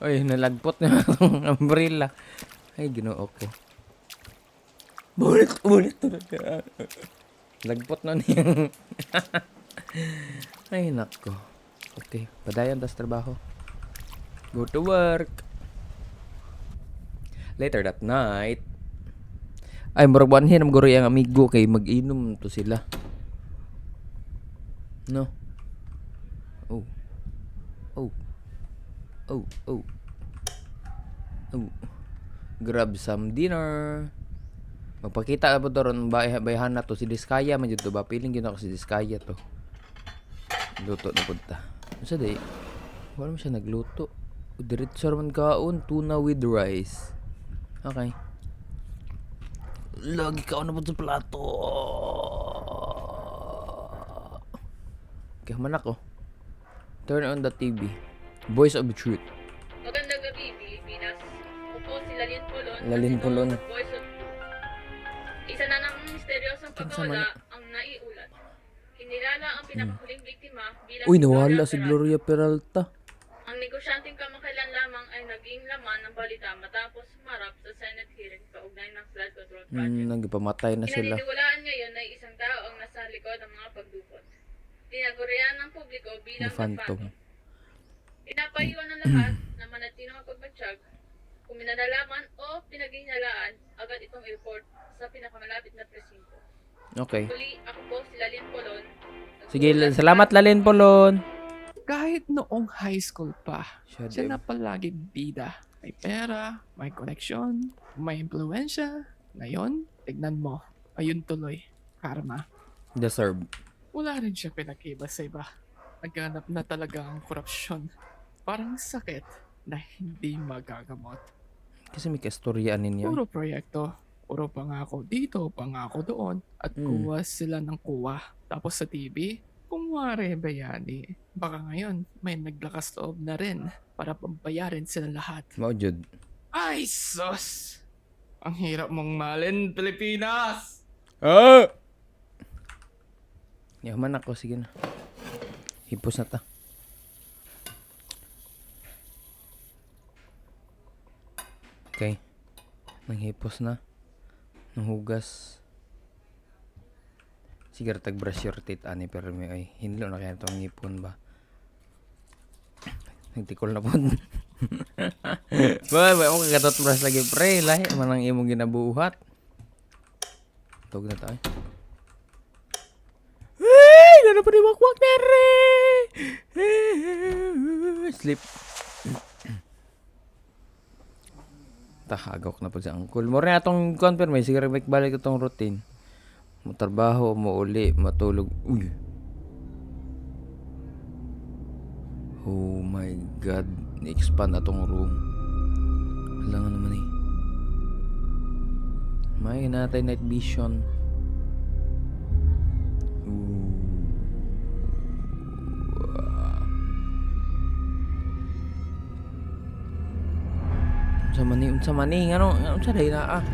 Oy, nalagpot na ang umbrella. Ay, Ginoo ko. Bulit. Lagpot na niya. Ay, nako. Okay, padayon tas trabaho. Go to work. Later that night. Ay, murag banhin ang guro yung amigo kay mag-inom to sila. No. Oh. Grab some dinner. Magpakita na po to ron bayhan na to si Diskaya man dito ba? Piling gina ko si Diskaya to. Luto na punta. Ano sa day? Wala mo siya nagluto. Diretso man kaon, tuna with rice. Okay. Lagi ka na po sa plato. Kaya man ako. Turn on the TV. Voice of the Truth. Magandang gabi, Pilipinas. Ako si Lalin Pulon. Voice of Truth. Isa na ng misteryosong pagkawala ang naiulat. Kinilala ang pinakahuling biktima bilang Uy, nawala si Gloria Peralta. Ang negosyanteng kamakailan lamang ay naging laman ng balita matapos humarap sa Senate hearing kaugnay ng flood control project. Nagpamatay na sila. Pinaniniwalaan ngayon na isang tao ang nasa likod ng mga pagdukot. Tinagurian ng publiko bilang Phantom. Pinapayuan ng lahat na manatino ang pagbatsyag. Kung minalalaman o pinaghihinalaan, agad itong report sa pinakamalapit na presinto. Okay. Muli, ako po si Lalin Polon. Sige, salamat Lalin Polon. Kahit noong high school pa, siya na palaging bida. May pera, may connection, may impluensya. Ngayon, tignan mo. Ayun tuloy. Karma. Deserve. Wala rin siya pinag-iba sa iba. Naghanap na talaga ang korupsyon. Parang sakit na hindi magagamot. Kasi may kastoryaan ninyo. Puro proyekto. Puro pangako dito, pangako doon. At kuha sila ng kuha. Tapos sa TV, kumwari bayani. Baka ngayon, may naglakas loob na rin para pambayarin sila lahat. Maujud. Ay, sus! Ang hirap mong malin, Pilipinas! Ah! Yaman ako, sige na. Hipos na ta. Okay. Nanghipos na. Nanghugas. Sige, tag-brush your teeth, ani, pero may ay, hinlo na kaya itong ngipon ba? Nagtikol na po. Ba, ako kagatot brush lagi, pre. Lahi, manang imong ginabuhat. Tawag na tayo. Hey! Lalo pa ni wakwak na re! Sleep. Tahagok na po sa angkol. More na itong confirm. Sige, balik itong routine. Matrabaho, mauli, matulog. Uy. Oh my God. Ni-expand na itong room. Alam nga naman eh. May natin night vision. Unsa mani ano sa day na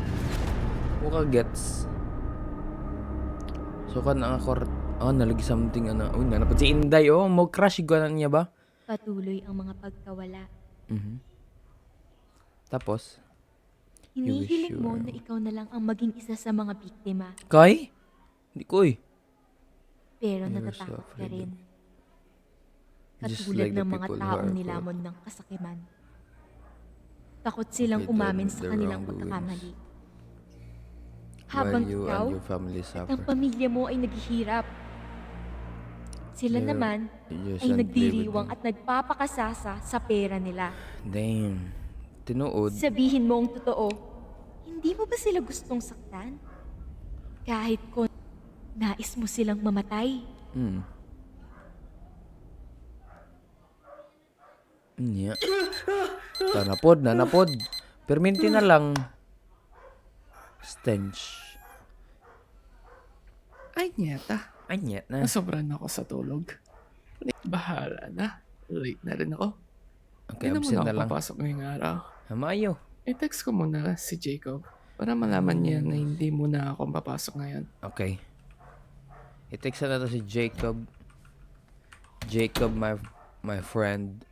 Muka gets. So kan ang akor nalagi something uy na si Inday mo crush ganan niya ba? Patuloy ang mga pagkawala. Tapos Hinihiling mo na ikaw na lang ang maging isa sa mga biktima. Kay? Hindi ko Pero You're natatakot so ka rin. Just Katulad like the ng mga people who taong are nilamon ng kasakiman. Takot silang umamin sa their kanilang wrongdoings. pagkakamali. Habang you ikaw and your family at suffer. ang pamilya mo ay naghihirap. Sila You're- naman you ay shouldn't nagdiriwang live at nagpapakasasa sa pera nila. Damn. Tinuod. Sabihin mo ang totoo, hindi mo ba sila gustong saktan? Kahit kung nais mo silang mamatay. Nya. Nanapod. Perminti na lang. Stench. Ay, nyeta. Anya na. Nasobrahan ako sa tulog. Bahala na. Late na rin ako. Okay, Hindi absent naman na ako lang. papasok ngayong araw. Hamayo. I-text ko muna si Jacob para malaman niya na hindi muna ako papasok ngayon. Okay. I-text na to si Jacob. Jacob, my friend.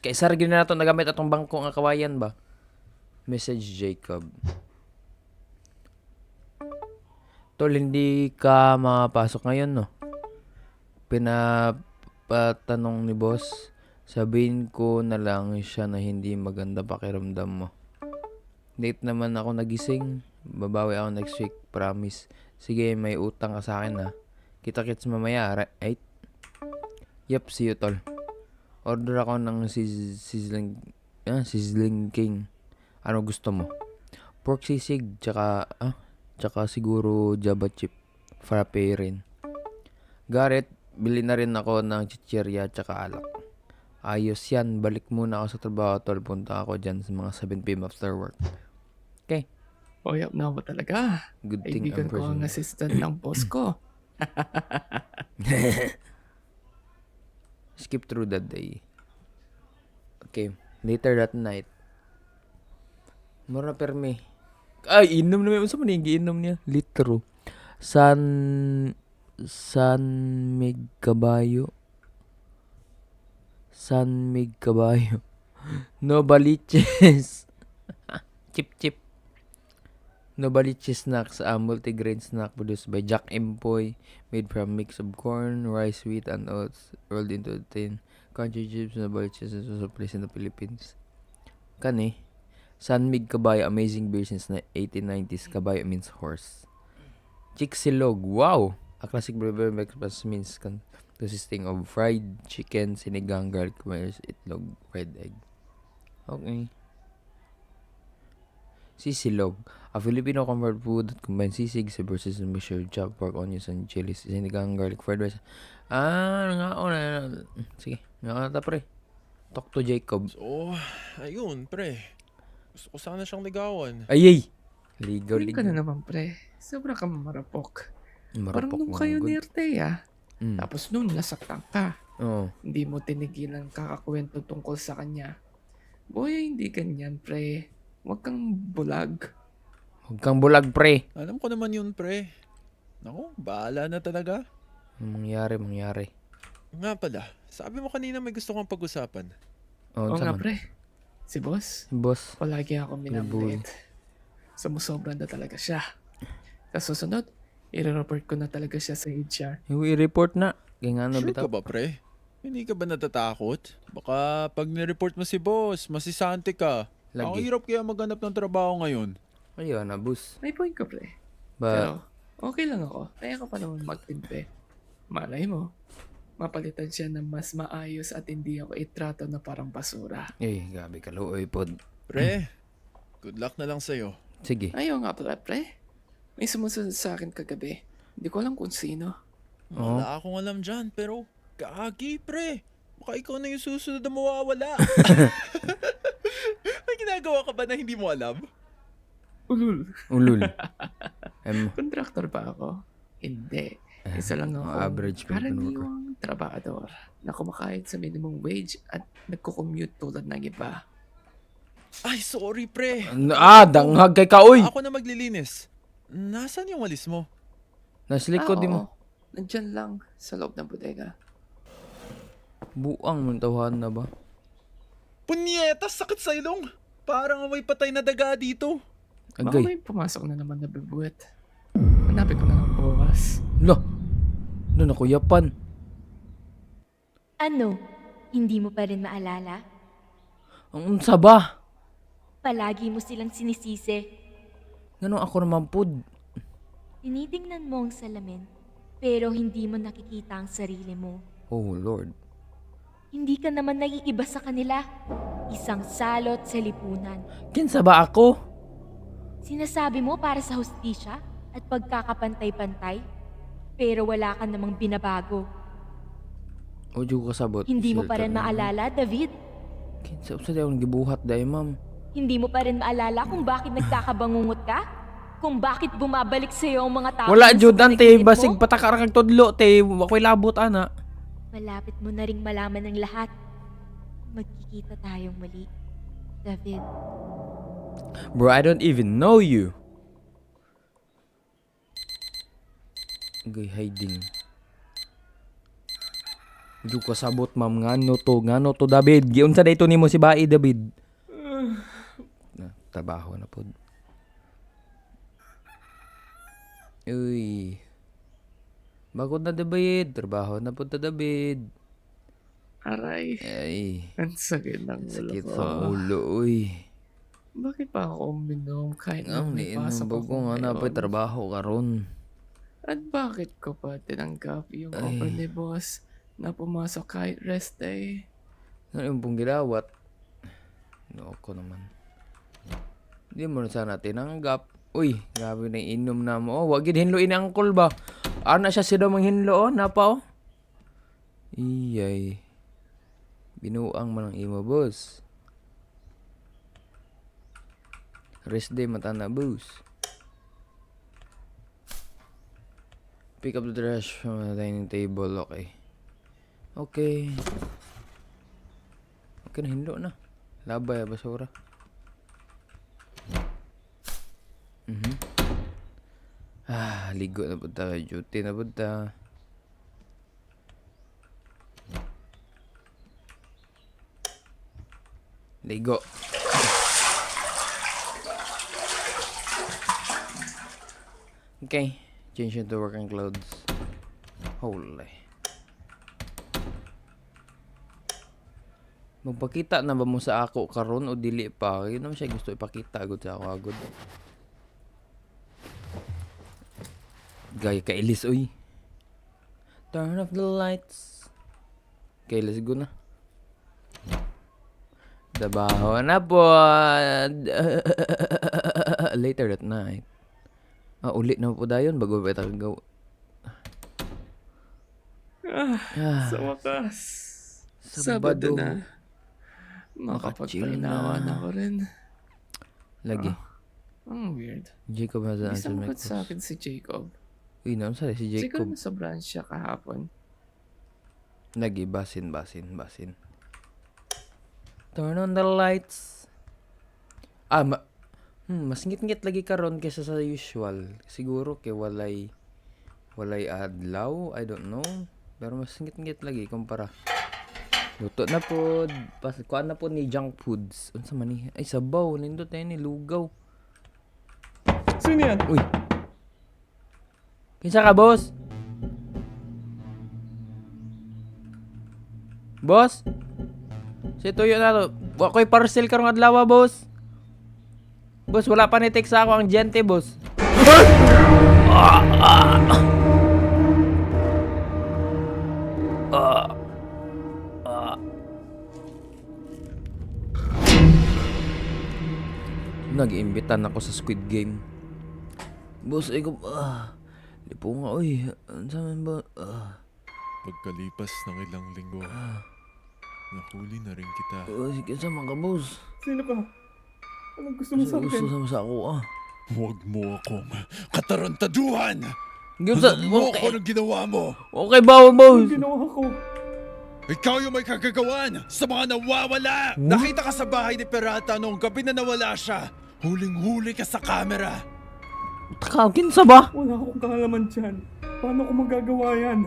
Kaya sar gina na ito nagamit atong bangko nga kawayan ba? Message Jacob. Tol, hindi ka makapasok ngayon, no? Pinapatanong ni boss. Sabihin ko na lang siya na hindi maganda pakiramdam mo. Late naman ako nagising. Babawi ako next week, promise. Sige, may utang ka sa akin, ha? Kita-kits mamaya, right? Yep, see you, tol. Order ako ng sizzling king. Ano gusto mo? Pork sisig, tsaka siguro java chip. Frappe rin. Gareth, bili na rin ako ng chichirya tsaka alak. Ayos yan, balik muna ako sa trabaho, tol. Punta ako dyan sa mga 7 p.m. after work. Okay. Oyap na ba talaga? Good thing Kaibigan I'm ko ang present. assistant ng boss ko. Skip through that day. Okay. Later that night. Mura permi. Ay, inom na may unsa man yung giinom niya? Litro. San Mig Kabayo. San Mig Kabayo. No baliches. Chip. No baliches snacks, a multigrain snack produced by Jack Empoy, made from mix of corn, rice, wheat, and oats, rolled into a tin. Country chips no baliches is also placed in the Philippines. Kani, San Mig Kabayo, amazing beer since 1890s. Kabayo means horse. Chiksilog, wow! A classic breakfast means consisting of fried chicken, sinigang, garlic, mayonnaise, itlog, fried egg. Okay. Sisilog, a Filipino comfort food that combines sisig, versus mixture, chopped pork, onions, and chilies, sinigang, garlic, fried rice. Sige, nga pre. Talk to Jacob. So, ayun, pre. Gusto ko sana siyang ligawan. Ayay! Ligaw. Ka na naman, pre. Sobra ka marapok. Parang Marapok nung mo, kayo ni good. Artea. Tapos nung nasaktan ka. Oo. Hindi mo tinigilan kakakwento tungkol sa kanya. Boy, hindi ganyan, pre. Huwag kang bulag. Huwag kang bulag, pre. Alam ko naman yun, pre. Naku, bahala na talaga. Mangyari. Nga pala, sabi mo kanina may gusto kang pag-usapan. Oo nga, pre. Si boss. Boss. Palagi ako minablit. Sumusobra na talaga siya. Sa susunod, i-report ko na talaga siya sa HR. I-report na. Kaya nga Sure ka ba, pre? Hindi ka ba natatakot? Baka pag nireport mo si boss, masisante ka. Lagi. Ang hirap kaya maghanap ng trabaho ngayon. Ayun na, boss. May point ka, pre. Pero, okay lang ako. Kaya ka pa naman magtimpe. Malay mo, mapalitan siya ng mas maayos at hindi ako itrato na parang basura. Gabi ka, luoy pod. Pre, good luck na lang sa'yo. Sige. Ayaw nga pala, pre. May sumusunod sa akin kagabi. Hindi ko alam kung sino. Wala akong alam dyan, pero gagi, pre. Baka ikaw na yung susunod na mawawala. May ginagawa ka ba na hindi mo alam? Ulul. Contractor ba ako? Hindi. Isa lang ako. Average Filipino worker. Karaniwang trabahador na kumakain sa minimum wage at nagko-commute tulad ng iba. Ay, sorry, pre. Danghag kay ka, uy! Ako na maglilinis. Nasaan yung walis mo? Nasa likod, di mo. Nandyan lang sa loob ng bodega. Buang mong tawahan na ba? Punyetas, sakit sa ilong. Parang may patay na daga dito. Baka may pumasok na naman na bibuet. Hanapin ko na lang bukas. Nakuyapan. Ano? Hindi mo pa rin maalala? Ang unsa ba? Palagi mo silang sinisisi. Ganun ako naman pod. Tinitingnan mo ang salamin, pero hindi mo nakikita ang sarili mo. Oh, Lord. Hindi ka naman naiiba sa kanila. Isang salot sa lipunan. Kinsa ba ako? Sinasabi mo para sa hustisya at pagkakapantay-pantay, pero wala ka namang binabago. O, di ko kasabot. Hindi mo pa rin maalala, David? Kinsa sa daw gibuhat dahil, ma'am. Hindi mo pa rin maalala kung bakit nagkakabangungot ka? kung bakit bumabalik sa'yo ang mga tao. Wala na jud sa ante panaginip basig mo. patakar kag tudlo te, wakoy labot ana. Malapit mo na ring malaman ng lahat. Magkikita tayong muli, David. Bro, I don't even know you. Gay hiding. Di ko sabot ma'am ngano to David. Giunsa dayto nimo si Bai David. Na trabaho na pod. Uy. Bagod na David, trabaho na pod ta David. Aray. Ay. Ang sakit ng ulo Sakit ko. sa ulo, uy. Bakit pa ako uminom kahit na Ang may liin pasok ng bago nga na ngayon? pa trabaho karon. At bakit ko pa tinanggap yung Ay. offer ni boss na pumasok kahit rest day? Ano yung pong gilawat? No, ako naman. Hindi mo na sana tinanggap. Uy, grabe na inom na mo. Oh, wag gid hinlo inangkol ba? Ana siya sila mang hinlo, oh. Napa, oh. Iyay. Binuang man ang imo, boss. Rest day mata na, boss. Pick up the trash from the dining table, okay. Okay. Okay na, hinlo na. Labay, basura. Ligo na punta kay duty na punta. Ligo. Okay, change into working clothes. Holy. Magpakita na ba mo sa ako karon o dili pa? Yun naman siya gusto ipakita agad sa ako agad. Gaya ka ilis, uy. Turn off the lights. Okay, let's go na. Trabaho na po. Later that night. Ulit na po dayon bago pa ito gaw. Sa wakas. Sabado na. Makapagpainawa na ako rin. Lagi. Ang weird. Jacob has Di answered my sumagot sa akin si Jacob. Uy, naman sa'yo si Siguro Jacob. nasa branch siya kahapon. Lagi, basin. Turn on the lights. Mas ngit-ngit lagi karon kaysa sa usual. Siguro kay walay adlaw, I don't know. Pero mas ngit-ngit lagi kumpara. Luto na pod. Kuan na pod ni junk foods. Unsa man ni? Ay sabaw, nindot ni lugaw. Sino yan? Uy. Kinsa ka, boss? Boss? Si tuyo na to. Wakoy parcel karong adlaw, boss. Boss, wala pa ni text sa ako ang gente, boss. Nag-iimbitan ako sa Squid Game. Boss, ay ko... di po nga, uy. Ano sa amin ba? Pagkalipas ng ilang linggo, nahuli na rin kita. Sige sa mga boss. Sino ka? Anong gusto mo sa akin? Gusto mo sa ako, Huwag mo akong katarantaduhan! Gimsa, Alam mo kung anong ginawa mo! Okay ba, boss? Anong ginawa ko? Ikaw yung may kagagawan sa mga nawawala! Nakita ka sa bahay ni Peralta noong gabi na nawala siya. Huling-huli ka sa camera. Kinsa ba? Wala akong kaalaman dyan. Paano ko magagawa yan?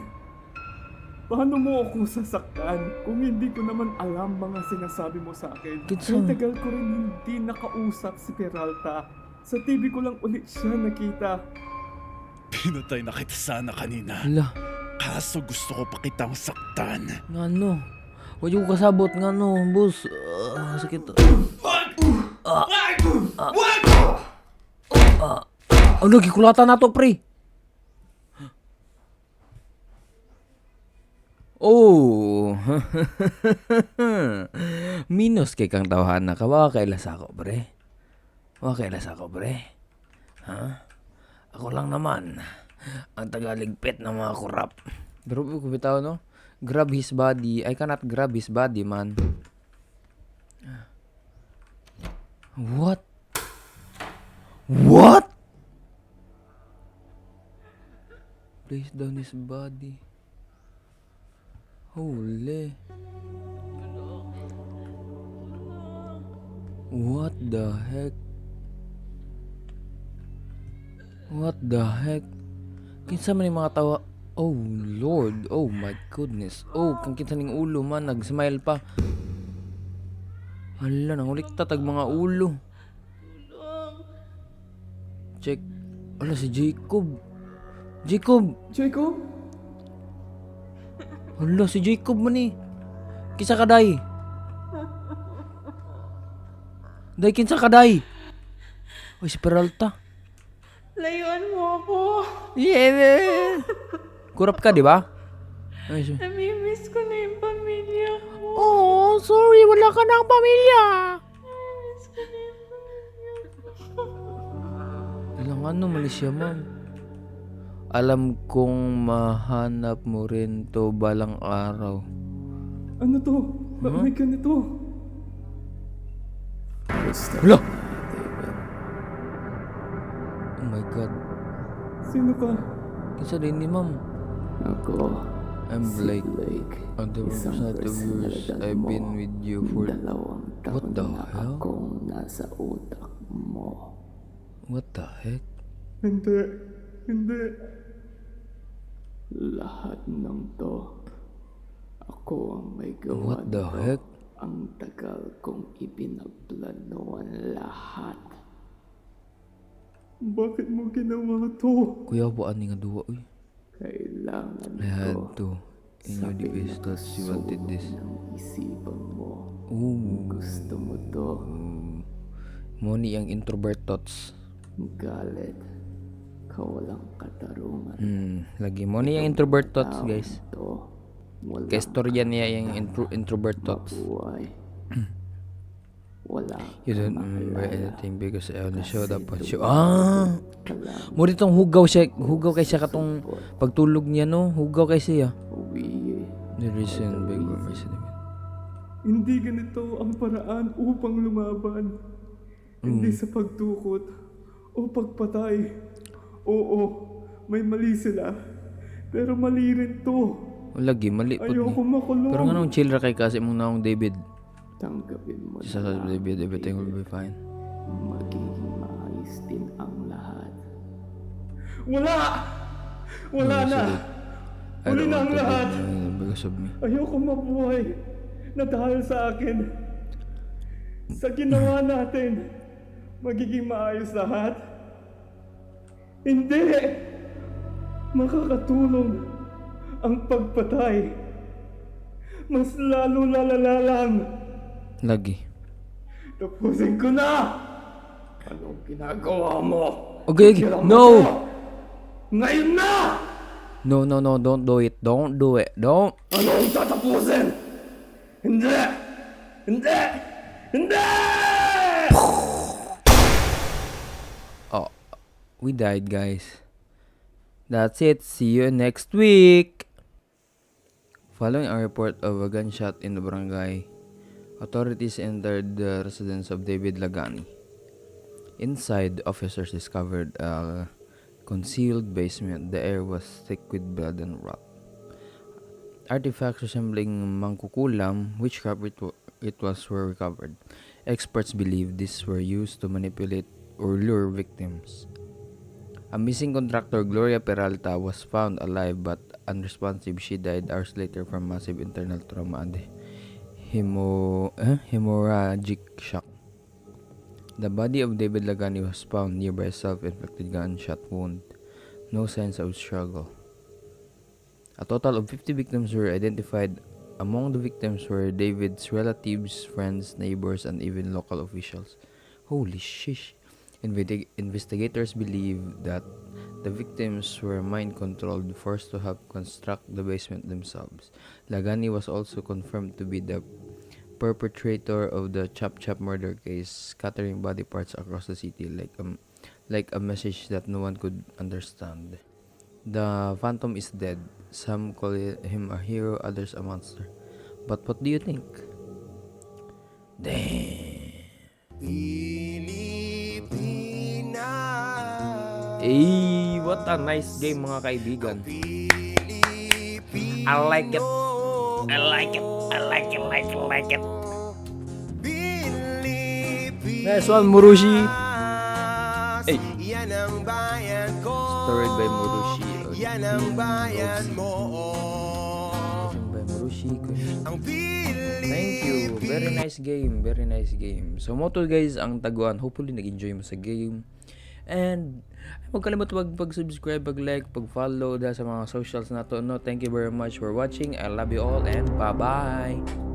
Paano mo ako sasaktan kung hindi ko naman alam mga sinasabi mo sa akin? Kinsa? Ay, tagal ko rin hindi nakausap si Peralta. Sa TV ko lang ulit siya nakita. Pinatay na kita sana kanina. Hala. Kaso gusto ko pa kitang saktan. Ngano? Huwag yung kasabot, ngano, boss. Sakit. Ano, gikulatan na to, pre. Oh. Minus kay kang tawhan na ka. Waka kailas ako, pre. Waka kailas ako, pre. Ha? Ako lang naman ang tagaligpit ng mga kurap. Pero kung bitaw, no? Grab his body. I cannot grab his body, man. What? What? place down his body. Holy. What the heck? What the heck? Kinsa man yung mga tawa? Oh Lord, oh my goodness. Oh, kang kinsa ning ulo man, nag-smile pa. Hala, nangulikta tag mga ulo. Check. Hala, si Jacob. Jacob! Jacob? Hala, si Jacob man eh. Kinsa ka, day? Day, kinsa ka, day? Uy, si Peralta. Layuan mo ako. Yeah! Kurap ka, di ba? Ay, Namimiss ko na yung pamilya ko. Oh, sorry, wala ka ng pamilya. Namimiss ko na yung pamilya ko. Alam ano, mali siya, ma'am. Alam kong mahanap mo rin to balang araw. Ano to? Ba't may ganito? Hala! Oh my God. Sino ka? Kinsa din ni ma'am? Ako. I'm Blake. On the website of yours, I've been with you for... What the hell? Akong nasa utak mo. What the heck? Hindi. Hindi. Lahat ng to, ako ang may gawa. What the heck? Ang tagal kong ipinagplanuan lahat. Bakit mo ginawa to? Kuya, buan ni nga duwa, uy. Kailangan I had to. In your device that you wanted this. isipan mo. Ooh. Gusto mo to. Moni ang introvert thoughts. Galit. Kawalang katarungan. Lagi. Moni ang introvert thoughts, Tao guys. to. Walang Kastorya niya yung introvert thoughts. mabuhay. Wala. You don't remember anything because I only showed up on you. Ah! Mo ditong hugaw siya. Hugaw kay siya katong pagtulog niya, no? Hugaw kay siya. The reason big mercy. Hindi ganito ang paraan upang lumaban. Hindi sa pagtukot o pagpatay. Oo, may mali sila. Pero mali rin to. Lagi, mali po Ayoko ni. makulong. Pero nga nung chill ra kay kasi mong naong David. Tanggapin mo Sa David, everything will be fine. magiging maayos din ang lahat. Wala! Wala na! I Huli don't na want ang to lahat! live because of me. Ayoko mabuhay na dahil sa akin. Sa ginawa natin, magiging maayos lahat. Hindi! Makakatulong ang pagpatay. Mas lalo lalala lang. Lagi. Tapusin ko na! Anong ginagawa mo? Okay, Kailan no! mo to? Ngayon na! No, don't do it. Don't do it. Don't. Ano ang tatapusin? Hindi! Hindi! Hindi! Oh, we died, guys. That's it. See you next week. Following a report of a gunshot in the barangay, authorities entered the residence of David Lagani. Inside, officers discovered a concealed basement. The air was thick with blood and rot. Artifacts resembling mangkukulam, witchcraft rituals were recovered. Experts believe these were used to manipulate or lure victims. A missing contractor, Gloria Peralta, was found alive but unresponsive. She died hours later from massive internal trauma and hemorrhagic shock. The body of David Lagani was found nearby a self-inflicted gunshot wound. No signs of struggle. A total of 50 victims were identified. Among the victims were David's relatives, friends, neighbors, and even local officials. Holy shish. Investigators believe that the victims were mind-controlled, forced to help construct the basement themselves. Lagani was also confirmed to be the perpetrator of the Chop Chop murder case, scattering body parts across the city like a message that no one could understand. The Phantom is dead. Some call him a hero, others a monster. But what do you think? Damn. Hey, what a nice game mga kaibigan. I like it. I like it. I like it, like it, like it. Next one, Murushi. Hey. Story by Murushi. Thank you. Very nice game. Very nice game. So mo to guys ang taguan. Hopefully nag-enjoy mo sa game. And huwag kalimut pag-subscribe, pag-like, pag-follow dahil sa mga socials na to. No, thank you very much for watching. I love you all and bye-bye.